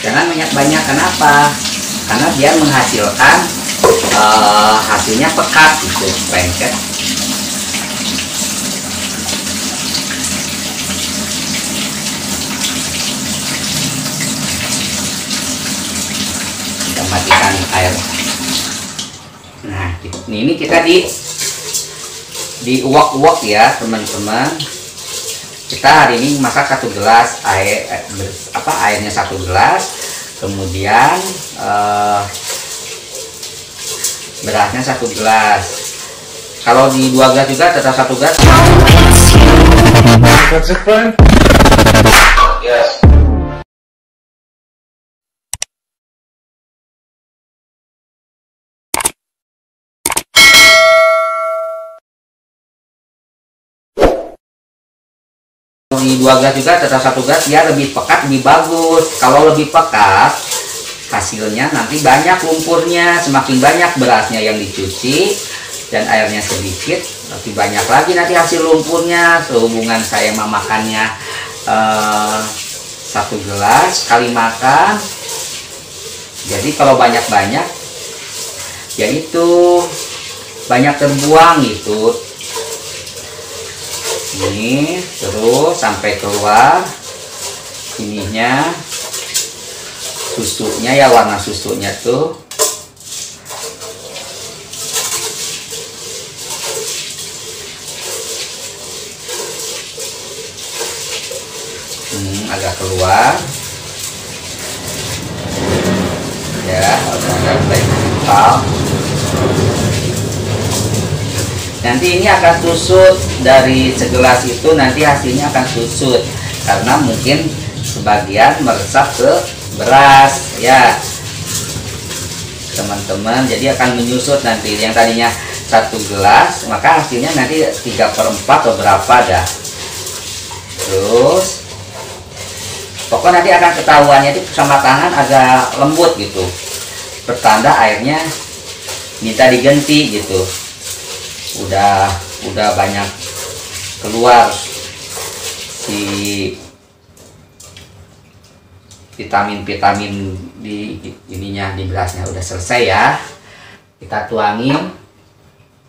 S1: Jangan banyak-banyak. Kenapa? Karena dia menghasilkan hasilnya pekat gitu, lengket. Kita matikan air. Nah, ini kita diuak-uak ya teman-teman. Kita hari ini masak 1 gelas airnya 1 gelas, kemudian berasnya 1 gelas. Kalau di 2 gelas juga tetap 1 gelas. Yes. Di 2 gelas juga tetap 1 gelas, ya lebih pekat, lebih bagus. Kalau lebih pekat hasilnya nanti banyak lumpurnya, semakin banyak berasnya yang dicuci dan airnya sedikit, lebih banyak lagi nanti hasil lumpurnya. Sehubungan saya memakannya 1 gelas sekali makan, jadi kalau banyak-banyak ya itu banyak terbuang gitu. Ini terus sampai keluar ininya, susunya ya, warna susunya tuh. Agak keluar ya, agak kental. Nanti ini akan susut dari segelas itu, nanti hasilnya akan susut karena mungkin sebagian meresap ke beras ya teman-teman. Jadi akan menyusut nanti, yang tadinya 1 gelas maka hasilnya nanti 3/4 atau berapa dah. Terus pokoknya nanti akan ketahuannya itu sama tangan agak lembut gitu, pertanda airnya minta diganti gitu. Udah banyak keluar si vitamin di ininya, di berasnya. Udah selesai ya, kita tuangin,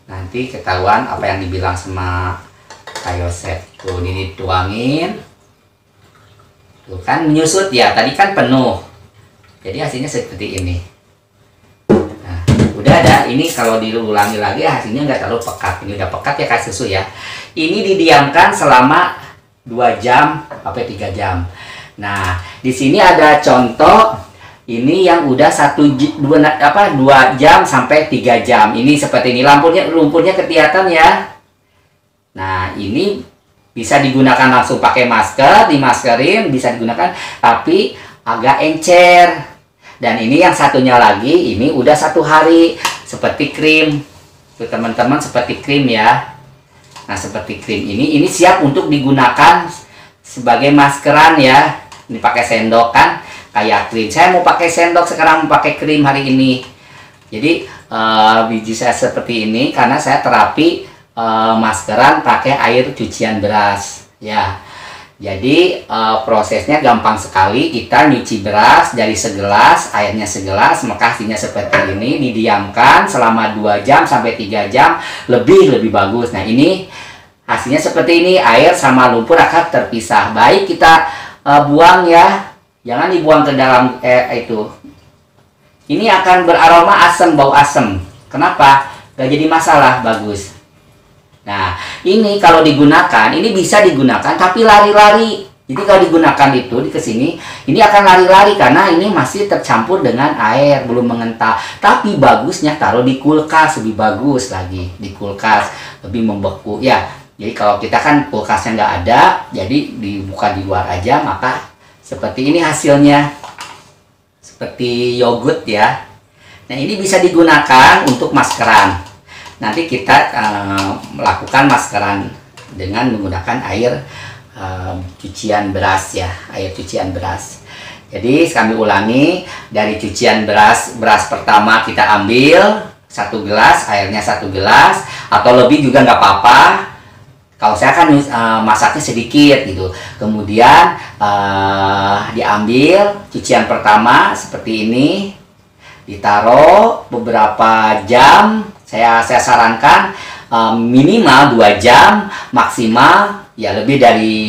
S1: nanti ketahuan apa yang dibilang sama Kak Yosep. Tuh ini dituangin, tuh kan menyusut ya, tadi kan penuh, jadi hasilnya seperti ini. Udah ada, ini kalau diulangi lagi hasilnya nggak terlalu pekat. Ini udah pekat ya Kak susu ya. Ini didiamkan selama 2 jam sampai 3 jam. Nah, di sini ada contoh ini yang udah 2 jam sampai 3 jam. Ini seperti ini, lumpurnya kelihatan ya. Nah, ini bisa digunakan langsung pakai masker, dimaskerin, bisa digunakan, tapi agak encer. Dan ini yang satunya lagi, ini udah 1 hari, seperti krim. Tuh teman-teman, seperti krim ya. Nah seperti krim ini siap untuk digunakan sebagai maskeran ya. Ini pakai sendok kan, kayak krim. Saya mau pakai sendok sekarang, mau pakai krim hari ini. Jadi biji saya seperti ini karena saya terapi maskeran pakai air cucian beras ya. Jadi prosesnya gampang sekali. Kita nyuci beras dari segelas, airnya segelas, maka hasilnya seperti ini. Didiamkan selama 2 jam sampai 3 jam, lebih bagus. Nah, ini hasilnya seperti ini. Air sama lumpur akan terpisah. Baik, kita buang ya. Jangan dibuang ke dalam itu. Ini akan beraroma asam, bau asam. Kenapa? Gak jadi masalah, bagus. Nah, ini kalau digunakan, ini bisa digunakan tapi lari-lari. Jadi kalau digunakan itu di kesini, ini akan lari-lari karena ini masih tercampur dengan air, belum mengental. Tapi bagusnya taruh di kulkas, lebih bagus lagi di kulkas, lebih membeku. Ya, jadi kalau kita kan kulkasnya nggak ada, jadi dibuka di luar aja, maka seperti ini hasilnya, seperti yogurt ya. Nah, ini bisa digunakan untuk maskeran. Nanti kita melakukan maskeran dengan menggunakan air cucian beras ya, air cucian beras. Jadi kami ulangi, dari cucian beras pertama kita ambil 1 gelas, airnya 1 gelas atau lebih juga nggak apa-apa. Kalau saya kan masaknya sedikit gitu. Kemudian diambil cucian pertama seperti ini, ditaruh beberapa jam. Saya sarankan minimal 2 jam, maksimal ya lebih dari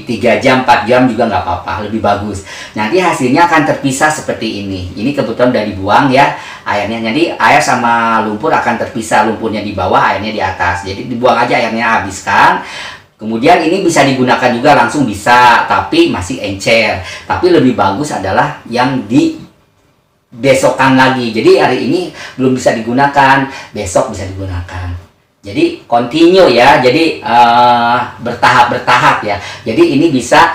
S1: 3 jam, 4 jam juga nggak apa-apa, lebih bagus. Nanti hasilnya akan terpisah seperti ini. Ini kebetulan udah dibuang ya airnya. Jadi air sama lumpur akan terpisah, lumpurnya di bawah, airnya di atas. Jadi dibuang aja airnya, habiskan. Kemudian ini bisa digunakan juga langsung bisa, tapi masih encer. Tapi lebih bagus adalah yang di besokan lagi. Jadi hari ini belum bisa digunakan, besok bisa digunakan. Jadi continue ya, jadi bertahap ya. Jadi ini bisa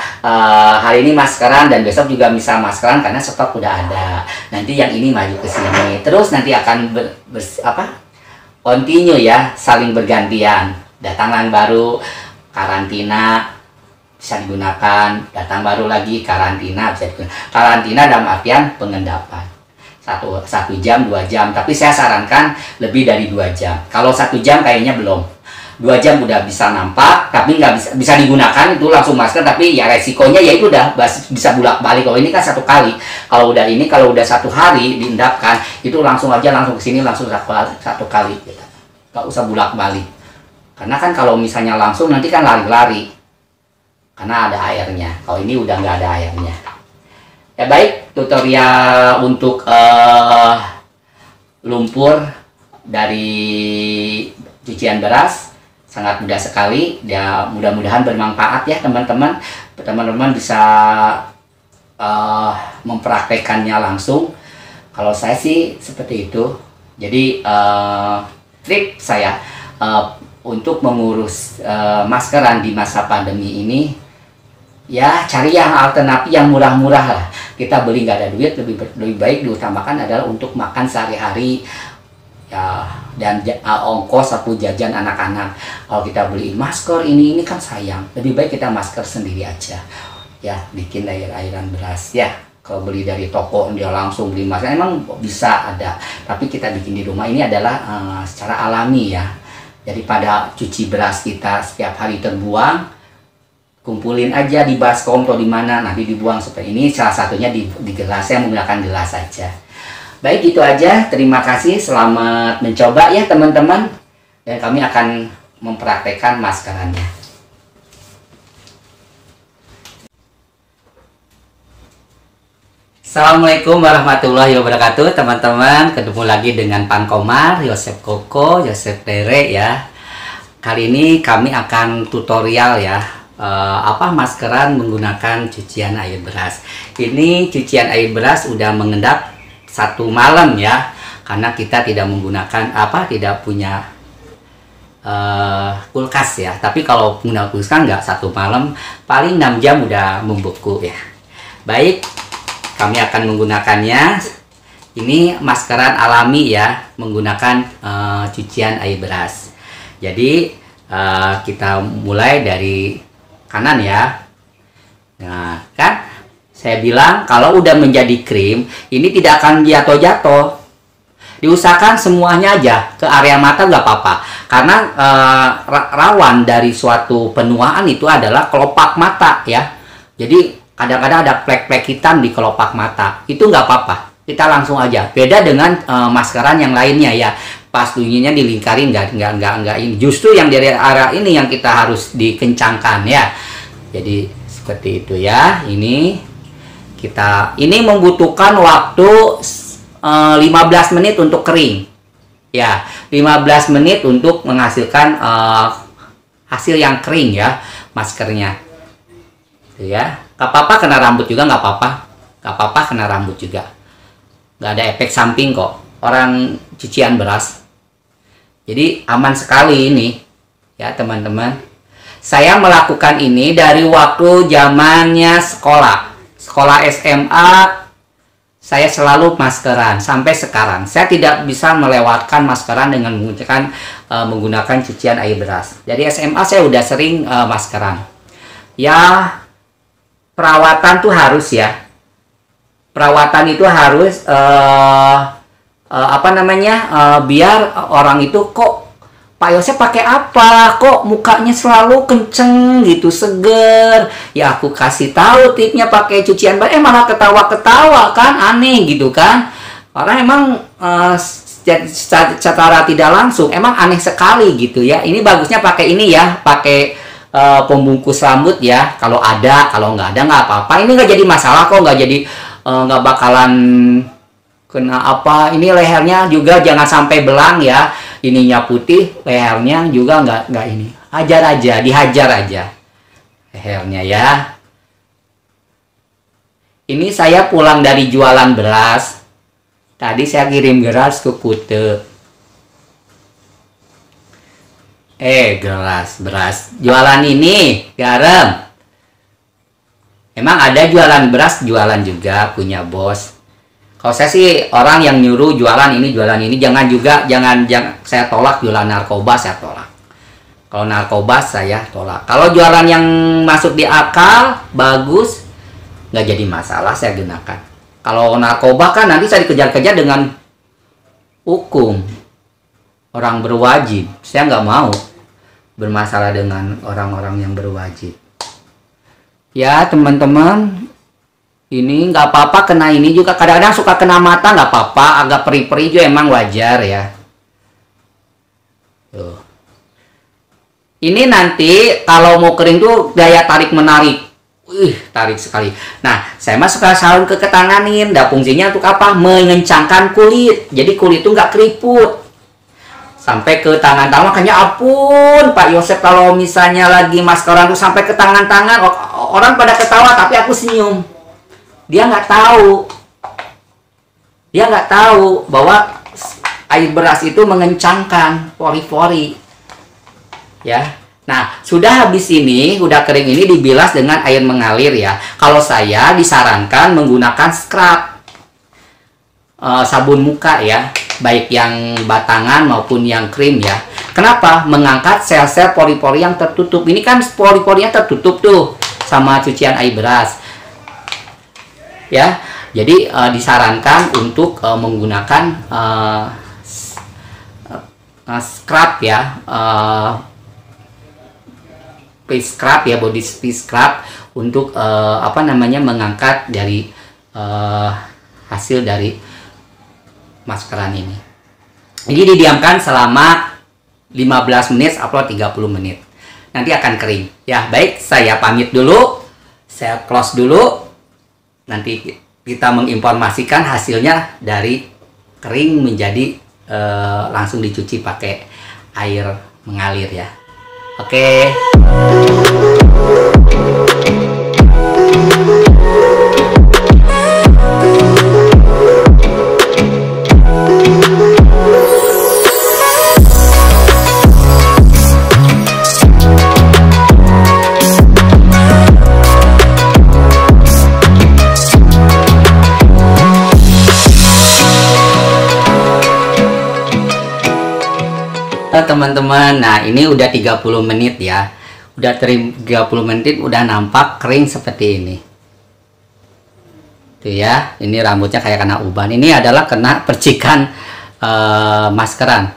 S1: hari ini maskeran dan besok juga bisa maskeran karena stok udah ada. Nanti yang ini maju ke sini, terus nanti akan continue ya, saling bergantian. Datang baru, karantina bisa digunakan, datang baru lagi, karantina bisa digunakan. Karantina dalam artian pengendapan. 1 jam, 2 jam, tapi saya sarankan lebih dari 2 jam. Kalau 1 jam kayaknya belum, 2 jam udah bisa nampak, tapi nggak bisa digunakan itu langsung masker. Tapi ya resikonya ya itu udah bisa bolak-balik. Kalau ini kan 1 kali, kalau udah 1 hari diendapkan itu langsung ke sini langsung 1 kali, gitu. Nggak usah bolak-balik. Karena kan kalau misalnya langsung nanti kan lari-lari, karena ada airnya. Kalau ini udah nggak ada airnya. Ya baik, tutorial untuk lumpur dari cucian beras sangat mudah sekali. Ya mudah-mudahan bermanfaat ya teman-teman. Teman-teman bisa mempraktekannya langsung. Kalau saya sih seperti itu. Jadi trik saya untuk mengurus maskeran di masa pandemi ini, ya cari yang alternatif yang murah-murah lah. Kita beli nggak ada duit, lebih baik diutamakan adalah untuk makan sehari-hari ya, dan ongkos atau jajan anak-anak. Kalau kita beli masker ini kan sayang, lebih baik kita masker sendiri aja ya, bikin air-airan beras ya. Kalau beli dari toko dia langsung beli masker emang bisa ada, tapi kita bikin di rumah ini adalah secara alami ya. Daripada cuci beras kita setiap hari terbuang, kumpulin aja di baskom atau di mana, nanti dibuang seperti ini. Salah satunya di gelas, saya menggunakan gelas saja. Baik, itu aja. Terima kasih, selamat mencoba ya teman-teman. Dan kami akan mempraktekkan maskerannya. Assalamualaikum warahmatullahi wabarakatuh teman-teman. Ketemu lagi dengan Pan Komar, Yosef Koko, Yosef Dere ya. Kali ini kami akan tutorial ya, maskeran menggunakan cucian air beras. Ini cucian air beras udah mengendap 1 malam ya, karena kita tidak menggunakan tidak punya kulkas ya. Tapi kalau menggunakan kulkas kan nggak 1 malam, paling 6 jam udah membeku ya. Baik, kami akan menggunakannya. Ini maskeran alami ya, menggunakan cucian air beras. Jadi kita mulai dari kanan ya. Nah kan saya bilang kalau udah menjadi krim ini tidak akan jatuh-jatuh. Diusahakan semuanya aja ke area mata nggak apa-apa, karena rawan dari suatu penuaan itu adalah kelopak mata ya. Jadi kadang-kadang ada plek-plek hitam di kelopak mata. Itu nggak apa-apa, kita langsung aja. Beda dengan maskeran yang lainnya ya. Pas bunyinya dilingkarin nggak ini. Justru yang dari arah ini yang kita harus dikencangkan ya. Jadi seperti itu ya. Ini membutuhkan waktu 15 menit untuk kering. Ya, 15 menit untuk menghasilkan hasil yang kering ya, maskernya. Tuh ya, nggak apa-apa kena rambut juga, nggak apa-apa kena rambut juga. Nggak ada efek samping kok, orang cucian beras. Jadi aman sekali ini ya teman-teman. Saya melakukan ini dari waktu zamannya sekolah SMA. Saya selalu maskeran sampai sekarang. Saya tidak bisa melewatkan maskeran dengan menggunakan cucian air beras. Jadi SMA saya udah sering maskeran. Ya, perawatan tuh harus ya. Perawatan itu harus biar orang itu kok Pak Yosep pakai apa? Kok mukanya selalu kenceng gitu, seger. Ya aku kasih tahu tipnya pakai cucian beras, malah ketawa-ketawa kan, aneh gitu kan. Orang emang secara tidak langsung emang aneh sekali gitu ya. Ini bagusnya pakai ini ya, pakai pembungkus rambut ya. Kalau ada, kalau nggak ada nggak apa-apa. Ini nggak jadi masalah kok, nggak bakalan kena apa. Ini lehernya juga jangan sampai belang ya. Ininya putih, lehernya juga nggak ini. Dihajar aja lehernya ya. Ini saya pulang dari jualan beras. Tadi saya kirim beras ke Kute. Beras. Jualan ini, garam. Emang ada jualan beras, jualan juga, punya bos. Kalau saya sih orang yang nyuruh jualan ini, jangan saya tolak jualan narkoba, saya tolak. Kalau narkoba saya tolak. Kalau jualan yang masuk di akal, bagus, nggak jadi masalah saya gunakan. Kalau narkoba kan nanti saya dikejar-kejar dengan hukum orang berwajib. Saya nggak mau bermasalah dengan orang-orang yang berwajib. Ya teman-teman. Ini nggak apa-apa kena ini juga, kadang-kadang suka kena mata nggak apa-apa, agak perih-perih juga emang wajar ya. Tuh. Ini nanti kalau mau kering tuh daya tarik menarik, tarik sekali. Nah saya mah suka sarung ketanganin, fungsinya untuk apa? Mengencangkan kulit, jadi kulit tuh nggak keriput sampai ke tangan-tangan. Makanya ampun Pak Yosep kalau misalnya lagi maskeran tuh sampai ke tangan-tangan, orang pada ketawa tapi aku senyum. Dia nggak tahu bahwa air beras itu mengencangkan pori-pori ya. Nah sudah habis ini, udah kering ini, dibilas dengan air mengalir ya. Kalau saya disarankan menggunakan scrub, sabun muka ya, baik yang batangan maupun yang krim ya. Kenapa? Mengangkat sel-sel pori-pori yang tertutup. Ini kan pori-porinya tertutup tuh sama cucian air beras ya. Jadi disarankan untuk menggunakan scrub ya, face scrub ya, body scrub untuk mengangkat dari hasil dari maskeran ini. Jadi didiamkan selama 15 menit atau 30 menit. Nanti akan kering. Ya, baik, saya pamit dulu. Saya close dulu. Nanti kita menginformasikan hasilnya dari kering menjadi langsung dicuci pakai air mengalir ya. Oke. Teman-teman, nah ini udah 30 menit ya, udah 30 menit udah nampak kering seperti ini tuh ya. Ini rambutnya kayak kena uban, ini adalah kena percikan maskeran.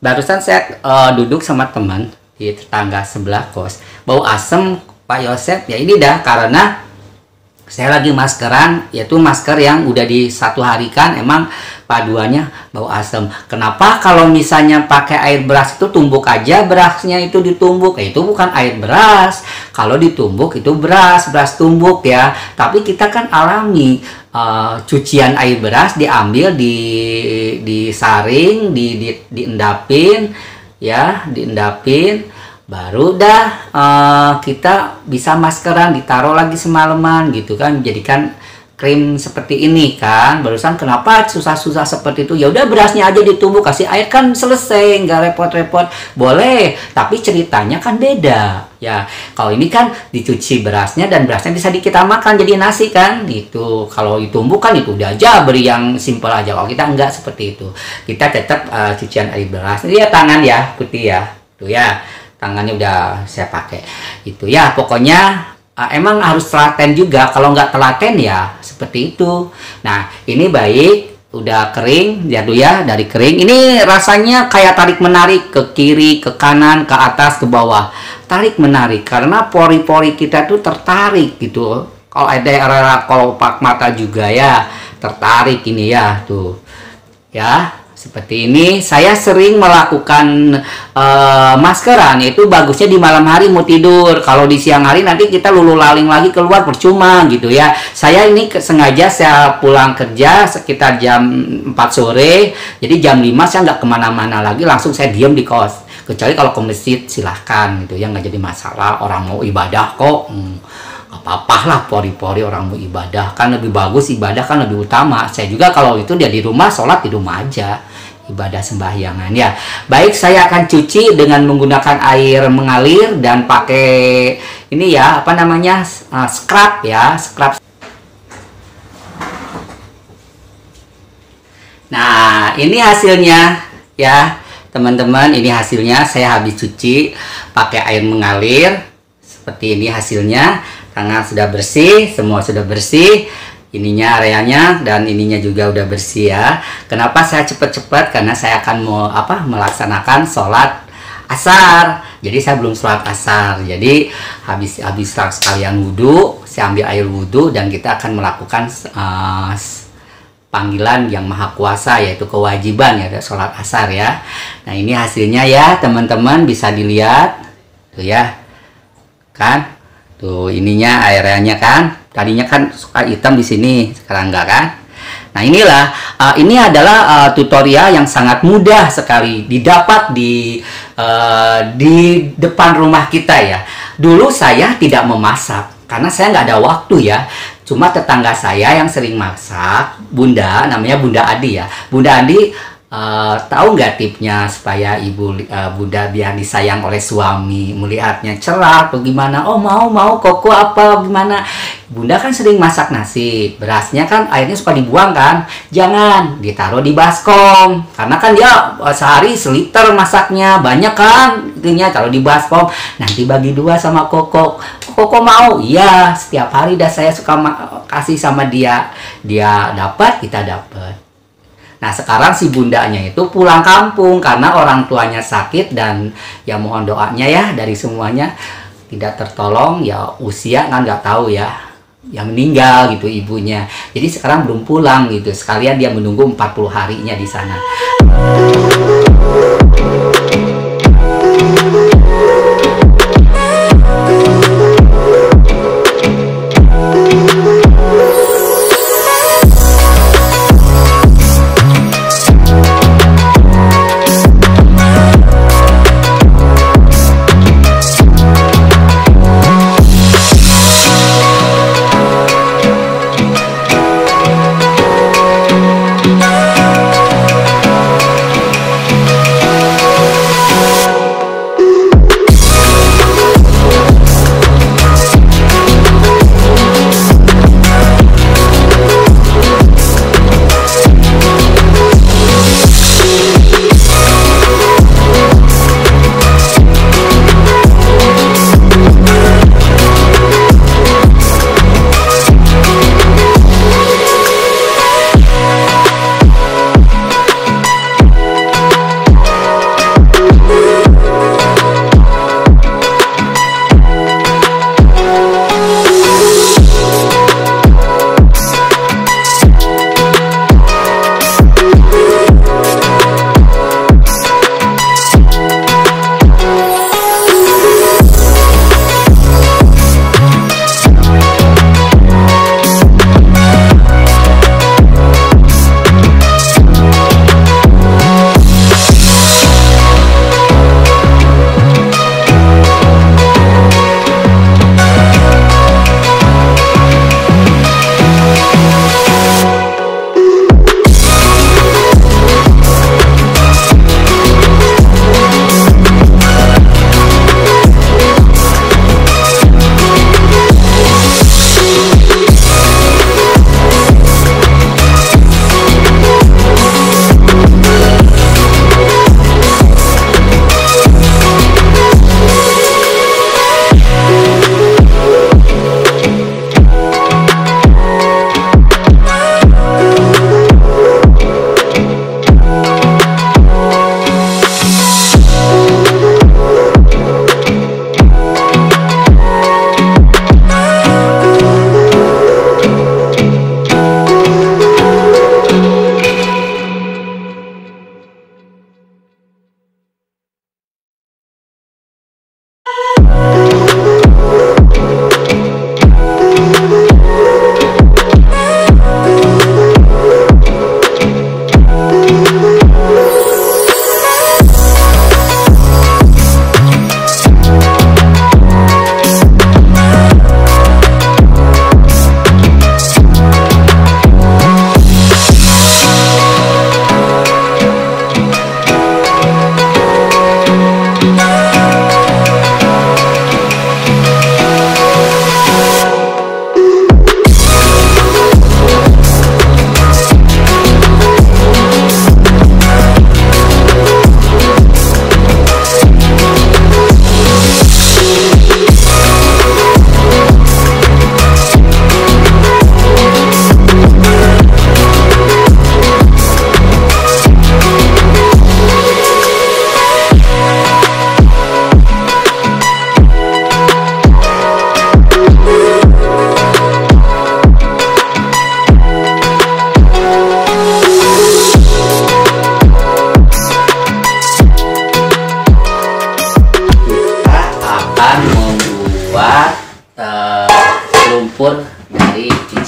S1: Barusan saya duduk sama teman di tetangga sebelah kos. Bau asem Pak Yosep. Ya ini dah karena saya lagi maskeran, yaitu masker yang udah di 1 hari kan, emang paduannya bau asem. Kenapa kalau misalnya pakai air beras itu tumbuk aja berasnya itu ditumbuk? Itu bukan air beras. Kalau ditumbuk itu beras tumbuk ya. Tapi kita kan alami cucian air beras diambil, disaring, diendapin ya, diendapin. Baru dah kita bisa maskeran, ditaruh lagi semalaman gitu kan, jadikan krim seperti ini kan. Barusan kenapa susah-susah seperti itu? Ya udah berasnya aja ditumbuk, kasih air kan selesai, nggak repot-repot. Boleh, tapi ceritanya kan beda ya. Kalau ini kan dicuci berasnya dan berasnya bisa kita makan jadi nasi kan gitu. Kalau ditumbuk kan itu udah aja, beri yang simple aja. Kalau kita enggak seperti itu, kita tetap cucian air beras. Ini ya tangan ya, putih ya, tuh ya. Tangannya udah saya pakai itu ya. Pokoknya emang harus telaten juga. Kalau nggak telaten ya seperti itu. Nah ini baik udah kering jatuh ya, dari kering ini rasanya kayak tarik menarik ke kiri, ke kanan, ke atas, ke bawah. Tarik menarik karena pori-pori kita tuh tertarik gitu. Kalau ada area kelopak mata juga ya tertarik ini ya tuh ya. Seperti ini, saya sering melakukan maskeran, itu bagusnya di malam hari mau tidur. Kalau di siang hari nanti kita lulu laling lagi keluar, percuma gitu ya. Saya ini sengaja saya pulang kerja sekitar jam 4 sore, jadi jam 5 saya nggak kemana-mana lagi, langsung saya diam di kos. Kecuali kalau ke masjid silahkan gitu ya, nggak jadi masalah, orang mau ibadah kok. Apa-apa lah, pori-pori orang mau ibadah kan lebih bagus, ibadah kan lebih utama. Saya juga kalau itu dia di rumah, sholat di rumah aja, ibadah sembahyangan ya. Baik, saya akan cuci dengan menggunakan air mengalir dan pakai ini ya, apa namanya, scrub ya, scrub. Nah ini hasilnya ya teman-teman, ini hasilnya. Saya habis cuci pakai air mengalir seperti ini hasilnya. Tangan sudah bersih, semua sudah bersih, ininya areanya dan ininya juga udah bersih ya. Kenapa saya cepat-cepat? Karena saya akan melaksanakan sholat asar. Jadi saya belum sholat asar. Jadi habis sekalian wudhu, saya ambil air wudhu dan kita akan melakukan panggilan yang maha kuasa, yaitu kewajiban ya sholat asar ya. Nah ini hasilnya ya teman-teman, bisa dilihat tuh ya kan. Tuh ininya airnya kan, tadinya kan suka hitam di sini, sekarang enggak kan. Nah inilah, ini adalah tutorial yang sangat mudah sekali didapat di depan rumah kita ya. Dulu saya tidak memasak karena saya nggak ada waktu ya. Cuma tetangga saya yang sering masak, Bunda, namanya Bunda Adi ya. Bunda Adi tahu nggak tipnya supaya Bunda biar disayang oleh suami, melihatnya cerah atau gimana? Oh mau koko apa gimana? Bunda kan sering masak nasi, berasnya kan airnya suka dibuang kan? Jangan, ditaruh di baskom, karena kan dia sehari seliter masaknya, banyak kan? Intinya taruh di baskom, nanti bagi 2 sama koko. Koko mau? Iya, setiap hari dah saya suka kasih sama dia, dia dapat, kita dapat. Nah sekarang si bundanya itu pulang kampung karena orang tuanya sakit dan ya mohon doanya ya dari semuanya, tidak tertolong ya, usia kan nggak tahu ya, yang meninggal gitu ibunya. Jadi sekarang belum pulang gitu, sekalian dia menunggu 40 harinya di sana.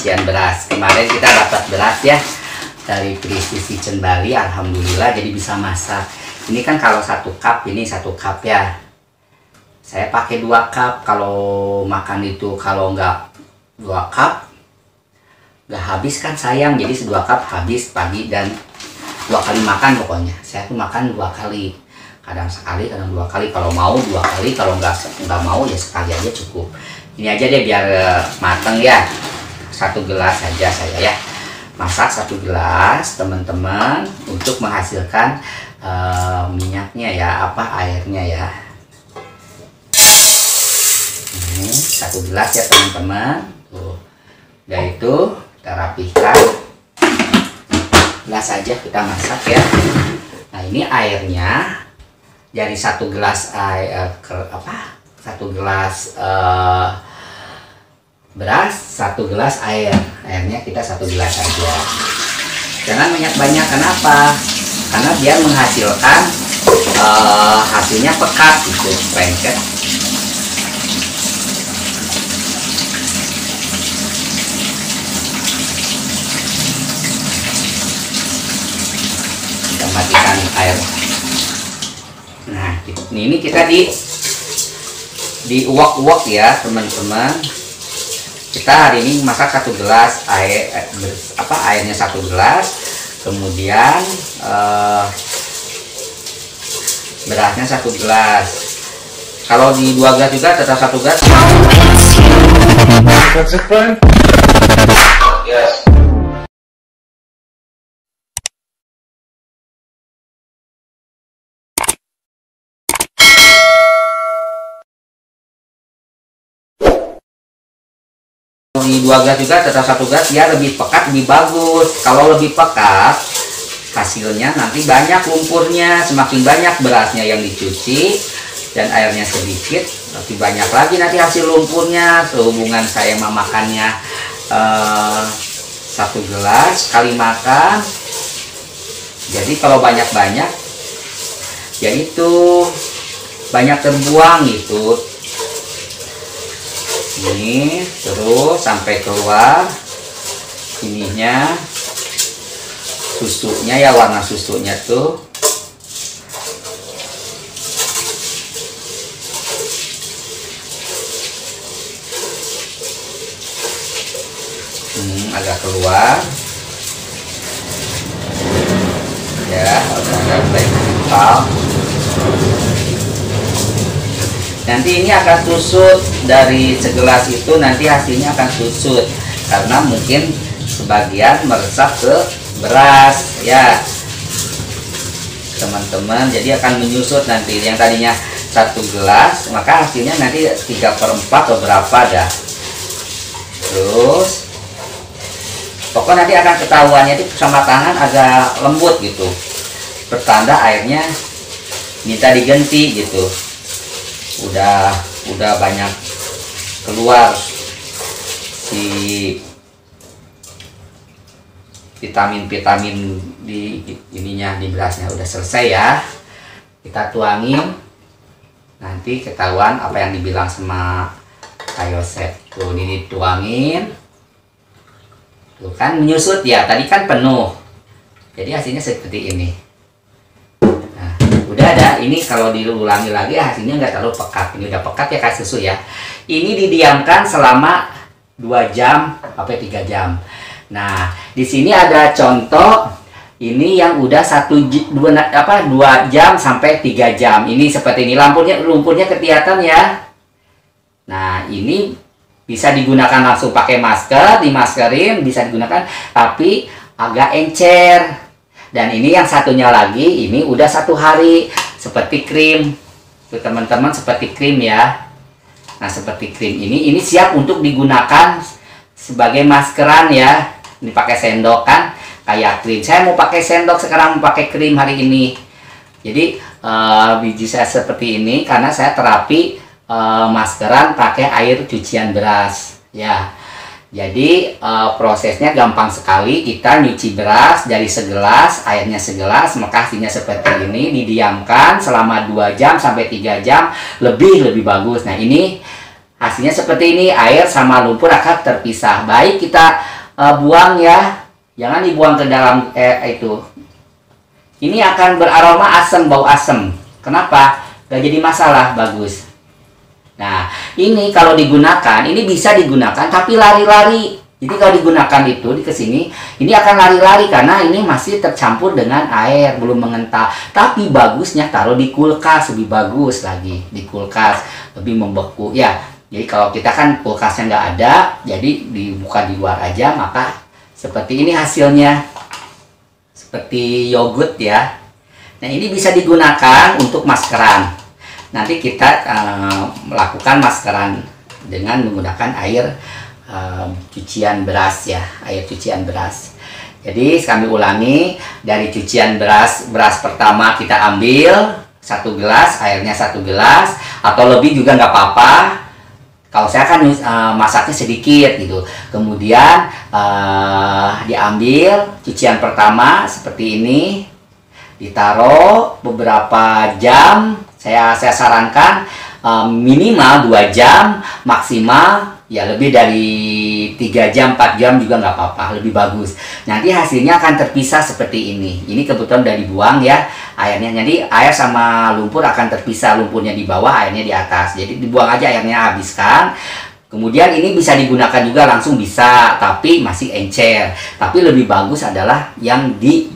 S1: cucian beras. Kemarin kita dapat beras ya dari Presisi Kitchen Bali, alhamdulillah, jadi bisa masak. Ini kan kalau 1 cup, ini 1 cup ya. Saya pakai 2 cup kalau makan itu. Kalau nggak 2 cup nggak habis kan sayang, jadi 2 cup habis pagi dan 2 kali makan pokoknya. Saya tuh makan 2 kali, kadang sekali, kadang 2 kali. Kalau mau 2 kali, kalau nggak mau ya sekali aja cukup. Ini aja deh biar mateng ya. 1 gelas saja saya ya. Masak 1 gelas teman-teman untuk menghasilkan minyaknya ya, airnya ya. Ini 1 gelas ya teman-teman. Tuh. Udah itu kita rapihkan. Gelas aja kita masak ya. Nah ini airnya dari 1 gelas air 1 gelas beras, 1 gelas air. Airnya kita 1 gelas aja. Jangan banyak-banyak, kenapa? Karena dia menghasilkan hasilnya pekat gitu, lengket. Kita matikan air. Nah, ini kita diuak-uak ya teman-teman. Kita hari ini masak 1 gelas air, airnya 1 gelas, kemudian berasnya 1 gelas. Kalau di 2 gelas juga tetap 1 gelas.
S2: That's it, friend? Yes.
S1: Di 2 gelas juga tetap 1 gelas, dia lebih pekat, lebih bagus. Kalau lebih pekat hasilnya nanti banyak lumpurnya, semakin banyak berasnya yang dicuci dan airnya sedikit, lebih banyak lagi nanti hasil lumpurnya. Sehubungan saya memakannya 1 gelas sekali makan, jadi kalau banyak-banyak ya itu banyak terbuang gitu. Ini terus sampai keluar ininya, susunya ya, warna susunya tuh. Agak keluar ya, agak kental. Nanti ini akan susut dari segelas itu, nanti hasilnya akan susut karena mungkin sebagian meresap ke beras ya teman-teman. Jadi akan menyusut nanti, yang tadinya 1 gelas maka hasilnya nanti 3/4 atau berapa dah. Terus pokoknya nanti akan ketahuannya itu sama tangan agak lembut gitu, pertanda airnya minta diganti gitu. Udah banyak keluar si vitamin di ininya, di berasnya. Udah selesai ya, kita tuangin, nanti ketahuan apa yang dibilang sama Kak Yosef. Tuh ini dituangin, tuh kan menyusut ya, tadi kan penuh, jadi hasilnya seperti ini. Udah ada, ini kalau diulangi lagi hasilnya nggak terlalu pekat. Ini udah pekat ya, kayak susu ya. Ini didiamkan selama 2 jam sampai 3 jam. Nah di sini ada contoh ini yang udah 2 jam sampai 3 jam. Ini seperti ini, lumpurnya kelihatan ya. Nah ini bisa digunakan langsung pakai masker, dimaskerin bisa digunakan, tapi agak encer. Dan ini yang satunya lagi, ini udah 1 hari, seperti krim. Tuh teman-teman, seperti krim ya. Nah seperti krim ini siap untuk digunakan sebagai maskeran ya. Ini pakai sendok kan, kayak krim. Saya mau pakai sendok sekarang, mau pakai krim hari ini. Jadi biji saya seperti ini karena saya terapi maskeran pakai air cucian beras ya. Jadi prosesnya gampang sekali. Kita nyuci beras dari segelas, airnya segelas, maka hasilnya seperti ini. Didiamkan selama 2 jam sampai 3 jam, lebih bagus. Nah ini hasilnya seperti ini, air sama lumpur akan terpisah. Baik kita buang ya, jangan dibuang ke dalam itu. Ini akan beraroma asam, bau asam. Kenapa? Gak jadi masalah, bagus. Nah, ini kalau digunakan, ini bisa digunakan tapi lari-lari. Jadi kalau digunakan itu di kesini, ini akan lari-lari karena ini masih tercampur dengan air, belum mengental. Tapi bagusnya taruh di kulkas, lebih bagus lagi di kulkas, lebih membeku ya. Jadi kalau kita kan kulkasnya nggak ada, jadi dibuka di luar aja, maka seperti ini hasilnya, seperti yogurt ya. Nah ini bisa digunakan untuk maskeran. Nanti kita melakukan maskeran dengan menggunakan air cucian beras ya, air cucian beras. Jadi kami ulangi, dari cucian beras pertama kita ambil 1 gelas, airnya 1 gelas atau lebih juga nggak apa-apa. Kalau saya kan masaknya sedikit gitu. Kemudian diambil cucian pertama seperti ini, ditaruh beberapa jam. Saya sarankan minimal 2 jam, maksimal ya lebih dari 3 jam, 4 jam juga nggak apa-apa, lebih bagus. Nanti hasilnya akan terpisah seperti ini. Ini kebetulan udah dibuang ya airnya. Jadi air sama lumpur akan terpisah, lumpurnya di bawah, airnya di atas. Jadi dibuang aja airnya, habiskan. Kemudian ini bisa digunakan juga langsung bisa, tapi masih encer. Tapi lebih bagus adalah yang di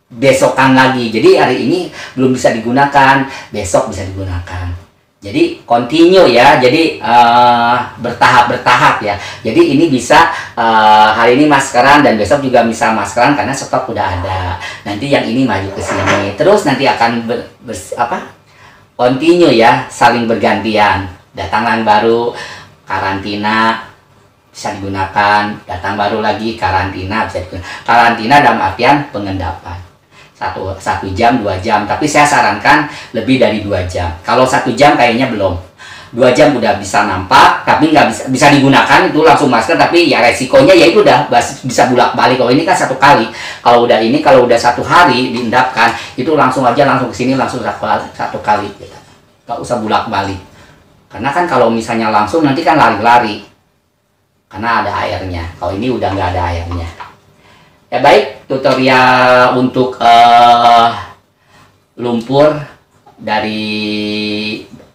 S1: besokan lagi. Jadi hari ini belum bisa digunakan, besok bisa digunakan. Jadi continue ya, jadi bertahap ya. Jadi ini bisa hari ini maskeran dan besok juga bisa maskeran karena stok udah ada. Nanti yang ini maju ke sini, terus nanti akan continue ya, saling bergantian. Datang yang baru, karantina bisa digunakan, datang baru lagi karantina bisa digunakan. Karantina dalam artian pengendapan. 1 jam, 2 jam, tapi saya sarankan lebih dari 2 jam. Kalau 1 jam kayaknya belum, 2 jam udah bisa nampak, tapi nggak bisa digunakan itu langsung masker. Tapi ya resikonya ya itu udah bisa bolak-balik. Kalau ini kan 1 kali, kalau udah 1 hari diendapkan itu langsung aja langsung ke sini langsung 1 kali, nggak usah bolak-balik. Karena kan kalau misalnya langsung nanti kan lari-lari karena ada airnya. Kalau ini udah nggak ada airnya. Ya baik, tutorial untuk lumpur dari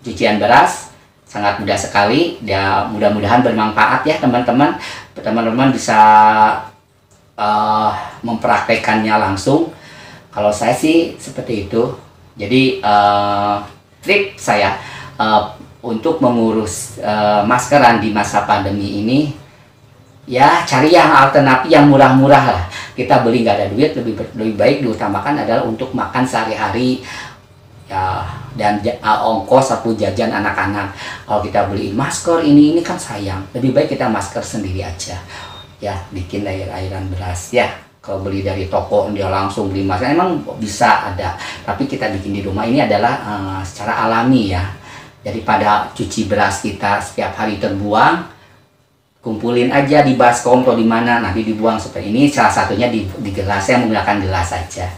S1: cucian beras sangat mudah sekali. Ya mudah-mudahan bermanfaat ya teman-teman. Teman-teman bisa mempraktekannya langsung. Kalau saya sih seperti itu. Jadi trik saya untuk mengurus maskeran di masa pandemi ini, ya cari yang alternatif yang murah-murah lah. Kita beli nggak ada duit, lebih baik diutamakan adalah untuk makan sehari-hari ya, dan ongkos atau jajan anak-anak. Kalau kita beli masker ini kan sayang, lebih baik kita masker sendiri aja ya, bikin air-airan beras ya. Kalau beli dari toko dia langsung beli masker emang bisa ada, tapi kita bikin di rumah ini adalah secara alami ya. Daripada cuci beras kita setiap hari terbuang, kumpulin aja di baskom atau di mana, nanti dibuang seperti ini. Salah satunya di gelas, saya menggunakan gelas saja.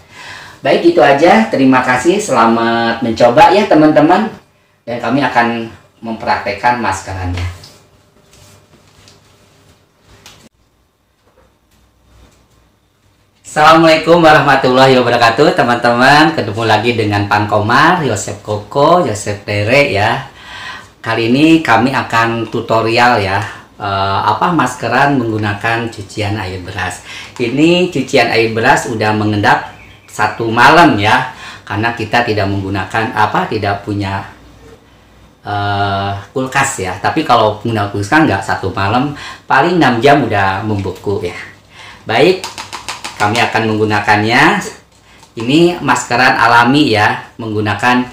S1: Baik, itu aja. Terima kasih, selamat mencoba ya teman-teman. Dan kami akan mempraktekkan maskerannya. Assalamualaikum warahmatullahi wabarakatuh teman-teman. Ketemu lagi dengan Pan Komar, Yosef Koko, Yosef Tere ya. Kali ini kami akan tutorial ya, maskeran menggunakan cucian air beras. Ini cucian air beras udah mengendap 1 malam ya, karena kita tidak menggunakan tidak punya kulkas ya. Tapi kalau menggunakan kulkas kan nggak 1 malam, paling 6 jam udah membeku ya. Baik, kami akan menggunakannya. Ini maskeran alami ya, menggunakan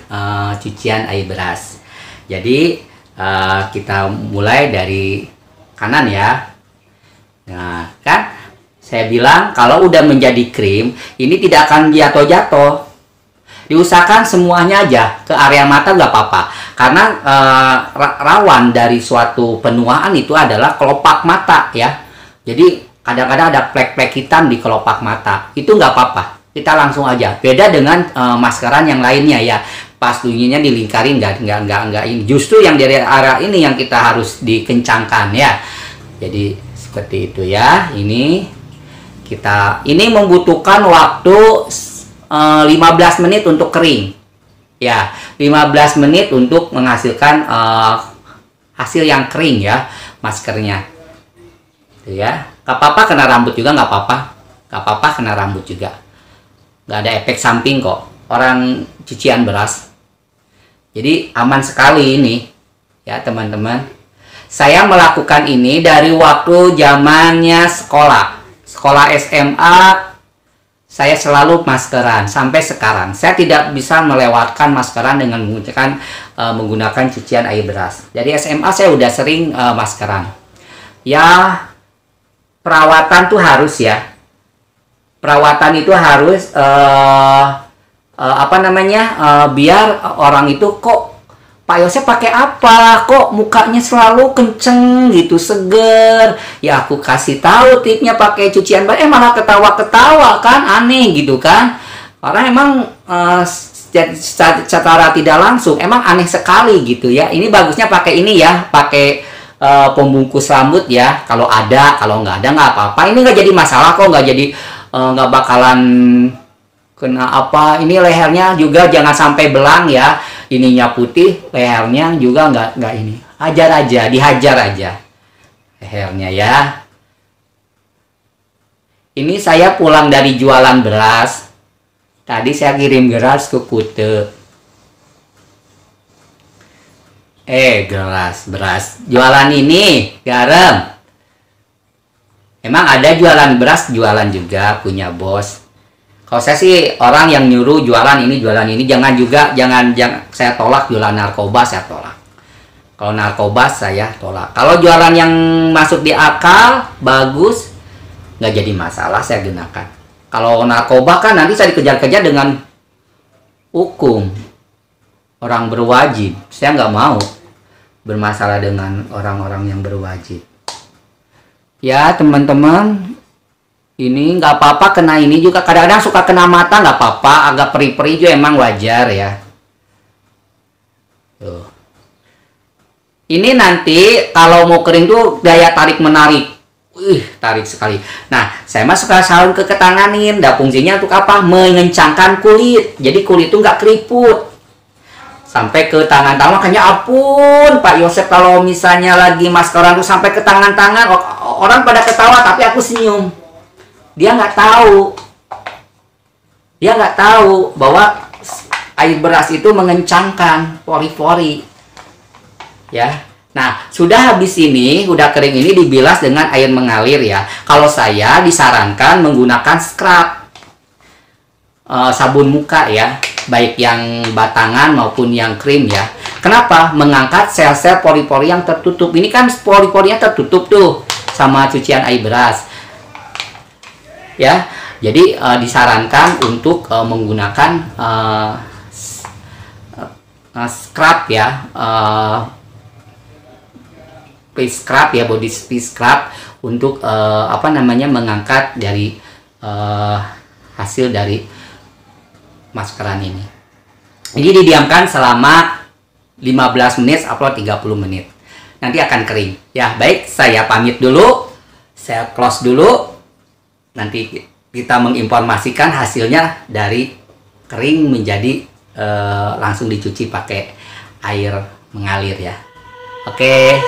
S1: cucian air beras. Jadi kita mulai dari kanan ya. Nah kan saya bilang kalau udah menjadi krim ini tidak akan jatuh-jatuh. Diusahakan semuanya aja ke area mata, nggak apa-apa, karena rawan dari suatu penuaan itu adalah kelopak mata ya. Jadi kadang-kadang ada plek-plek hitam di kelopak mata, itu nggak apa-apa, kita langsung aja. Beda dengan maskeran yang lainnya ya, pas bunyinya dilingkarin nggak ini. Justru yang dari arah ini yang kita harus dikencangkan ya. Jadi Seperti itu ya. Ini membutuhkan waktu 15 menit untuk kering. Ya, 15 menit untuk menghasilkan hasil yang kering ya, maskernya. Itu ya. Gak apa-apa kena rambut juga, nggak apa-apa. Gak apa-apa kena rambut juga. Nggak ada efek samping kok. Orang cucian beras. Jadi aman sekali ini ya teman-teman. Saya melakukan ini dari waktu zamannya sekolah SMA. Saya selalu maskeran sampai sekarang. Saya tidak bisa melewatkan maskeran dengan menggunakan cucian air beras. Jadi SMA saya udah sering maskeran. Ya, perawatan tuh harus ya. Perawatan itu harus biar orang itu kok Pak Yosep pakai apa? Kok mukanya selalu kenceng gitu, seger. Ya aku kasih tahu tipnya pakai cucian beras, malah ketawa-ketawa kan, aneh gitu kan. Orang emang secara tidak langsung emang aneh sekali gitu ya. Ini bagusnya pakai ini ya, pakai pembungkus rambut ya. Kalau nggak ada nggak apa-apa. Ini nggak jadi masalah kok, nggak bakalan kena apa. Ini lehernya juga jangan sampai belang ya. Ininya putih, lehernya juga nggak ini. Dihajar aja lehernya ya. Ini saya pulang dari jualan beras. Tadi saya kirim beras ke Kute. Beras. Jualan ini garam. Emang ada jualan beras, jualan juga punya bos. Kalau saya sih orang yang nyuruh jualan ini, jangan saya tolak jualan narkoba, saya tolak. Kalau narkoba saya tolak. Kalau jualan yang masuk di akal, bagus, nggak jadi masalah saya gunakan. Kalau narkoba kan nanti saya dikejar-kejar dengan hukum orang berwajib. Saya nggak mau bermasalah dengan orang-orang yang berwajib. Ya teman-teman, ini nggak apa-apa kena ini juga. Kadang-kadang suka kena mata, nggak apa-apa. Agak perih-perih juga emang wajar ya. Tuh. Ini nanti kalau mau kering tuh daya tarik-menarik. Tarik sekali. Nah, saya mah suka sarung ketanganin. Fungsinya untuk apa? Mengencangkan kulit. Jadi kulit tuh nggak keriput. Sampai ke tangan-tangan. Makanya ampun, Pak Yosep kalau misalnya lagi maskeran tuh sampai ke tangan-tangan. Orang pada ketawa, tapi aku senyum. Dia nggak tahu bahwa air beras itu mengencangkan pori-pori ya. Nah, sudah habis ini, udah kering ini dibilas dengan air mengalir ya. Kalau saya disarankan menggunakan scrub sabun muka ya, baik yang batangan maupun yang krim ya. Kenapa? Mengangkat sel-sel pori-pori yang tertutup. Ini kan pori-porinya tertutup tuh sama cucian air beras ya. Jadi disarankan untuk menggunakan scrub ya, face scrub ya, body scrub untuk mengangkat dari hasil dari maskeran ini. Jadi didiamkan selama 15 menit atau 30 menit. Nanti akan kering. Ya, baik, saya pamit dulu. Saya close dulu. Nanti kita menginformasikan hasilnya dari kering menjadi langsung dicuci pakai air mengalir ya. Oke.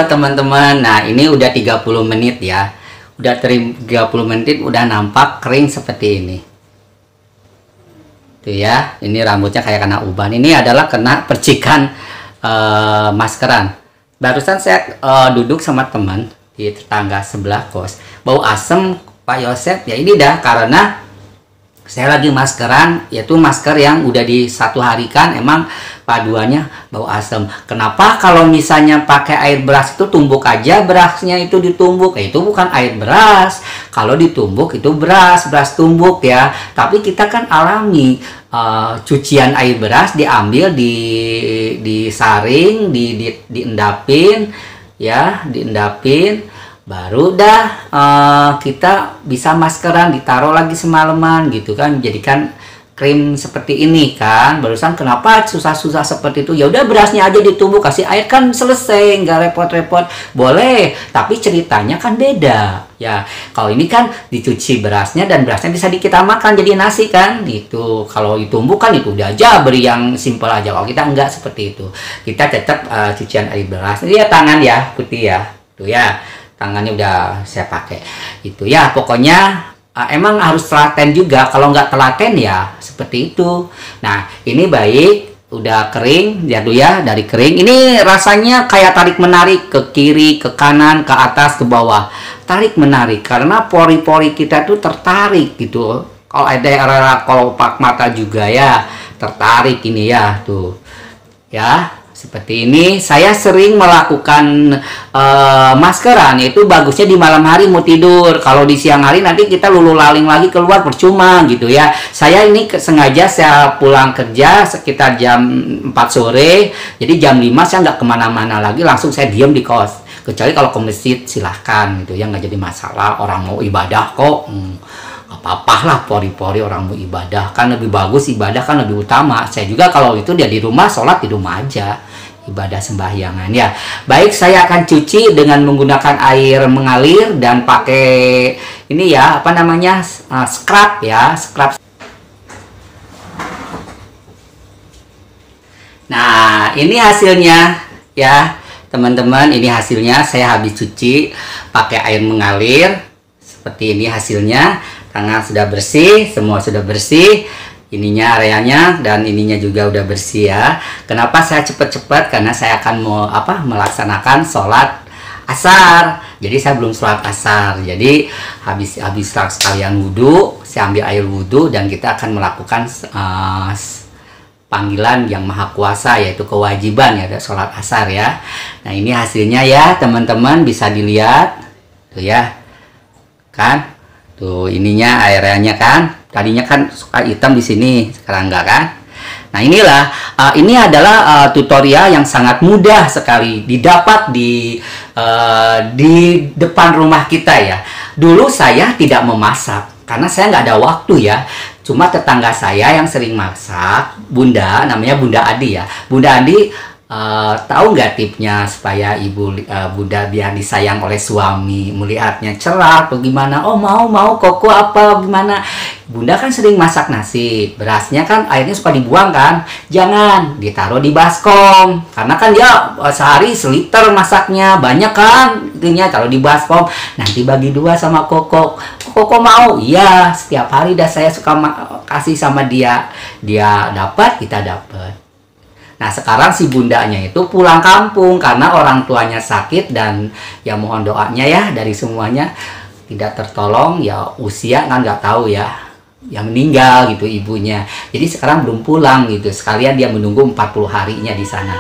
S1: Teman-teman, nah ini udah 30 menit ya. Udah 30 menit udah nampak kering seperti ini. Tuh ya, ini rambutnya kayak kena uban. Ini adalah kena percikan maskeran. Barusan saya duduk sama teman di tetangga sebelah kos. Bau asem Pak Yosep. Ya ini dah karena Saya lagi maskeran, yaitu masker yang udah di 1 hari kan, emang paduannya bau asam. Kenapa kalau misalnya pakai air beras itu tumbuk aja berasnya itu ditumbuk? Itu bukan air beras. Kalau ditumbuk itu beras tumbuk ya. Tapi kita kan alami cucian air beras diambil, disaring, diendapin ya, diendapin. Baru dah kita bisa maskeran, ditaruh lagi semalaman gitu kan, jadikan krim seperti ini kan. Barusan kenapa susah-susah seperti itu? Ya udah berasnya aja ditumbuk, kasih air kan selesai, nggak repot-repot. Boleh, tapi ceritanya kan beda ya. Kalau ini kan dicuci berasnya dan berasnya bisa kita makan jadi nasi kan gitu. Kalau ditumbuk kan itu udah aja beri yang simple aja. Kalau kita enggak seperti itu, kita tetap cucian air beras. Ini ya tangan ya putih ya, tuh ya. Tangannya udah saya pakai itu ya. Pokoknya emang harus telaten juga, kalau nggak telaten ya seperti itu. Nah ini baik udah kering ya tuh ya, dari kering ini rasanya kayak tarik menarik ke kiri, ke kanan, ke atas, ke bawah, tarik menarik karena pori-pori kita tuh tertarik gitu. Kalau ada area kelopak mata juga ya tertarik ini ya tuh ya. Seperti ini, saya sering melakukan maskeran, itu bagusnya di malam hari mau tidur. Kalau di siang hari nanti kita lulu laling lagi keluar percuma gitu ya. Saya ini sengaja saya pulang kerja sekitar jam 4 sore, jadi jam 5 saya nggak kemana-mana lagi, langsung saya diam di kos. Kecuali kalau ke masjid silahkan gitu ya, nggak jadi masalah, orang mau ibadah kok. Apa-apa lah, pori-pori orang mau ibadah kan lebih bagus, ibadah kan lebih utama. Saya juga kalau itu dia di rumah, sholat di rumah aja, ibadah sembahyangan ya. Baik, saya akan cuci dengan menggunakan air mengalir dan pakai ini ya, apa namanya, scrub ya, scrub. Nah ini hasilnya ya teman-teman, ini hasilnya. Saya habis cuci pakai air mengalir seperti ini hasilnya. Tangan sudah bersih, semua sudah bersih, ininya areanya dan ininya juga udah bersih ya. Kenapa saya cepat-cepat? Karena saya akan melaksanakan sholat asar. Jadi saya belum sholat asar. Jadi habis sekalian wudhu, saya ambil air wudhu dan kita akan melakukan panggilan yang maha kuasa, yaitu kewajiban ya, sholat asar ya. Nah ini hasilnya ya teman-teman, bisa dilihat tuh ya kan. Tuh ininya airnya kan, tadinya kan suka hitam di sini, sekarang enggak kan. Nah inilah ini adalah tutorial yang sangat mudah sekali didapat di depan rumah kita ya. Dulu saya tidak memasak karena saya nggak ada waktu ya. Cuma tetangga saya yang sering masak, Bunda, namanya Bunda Adi ya. Bunda Adi tahu nggak tipnya supaya Bunda biar disayang oleh suami, melihatnya cerah atau gimana? Oh mau koko apa gimana? Bunda kan sering masak nasi, berasnya kan airnya suka dibuang kan? Jangan, ditaruh di baskom, karena kan dia sehari seliter masaknya, banyak kan? Intinya taruh di baskom, nanti bagi 2 sama koko. Koko mau? Iya, setiap hari dah saya suka kasih sama dia, dia dapat, kita dapat. Nah sekarang si bundanya itu pulang kampung karena orang tuanya sakit dan ya mohon doanya ya dari semuanya, tidak tertolong ya, usia kan nggak tahu ya, yang meninggal gitu ibunya. Jadi sekarang belum pulang gitu, sekalian dia menunggu 40 harinya di sana.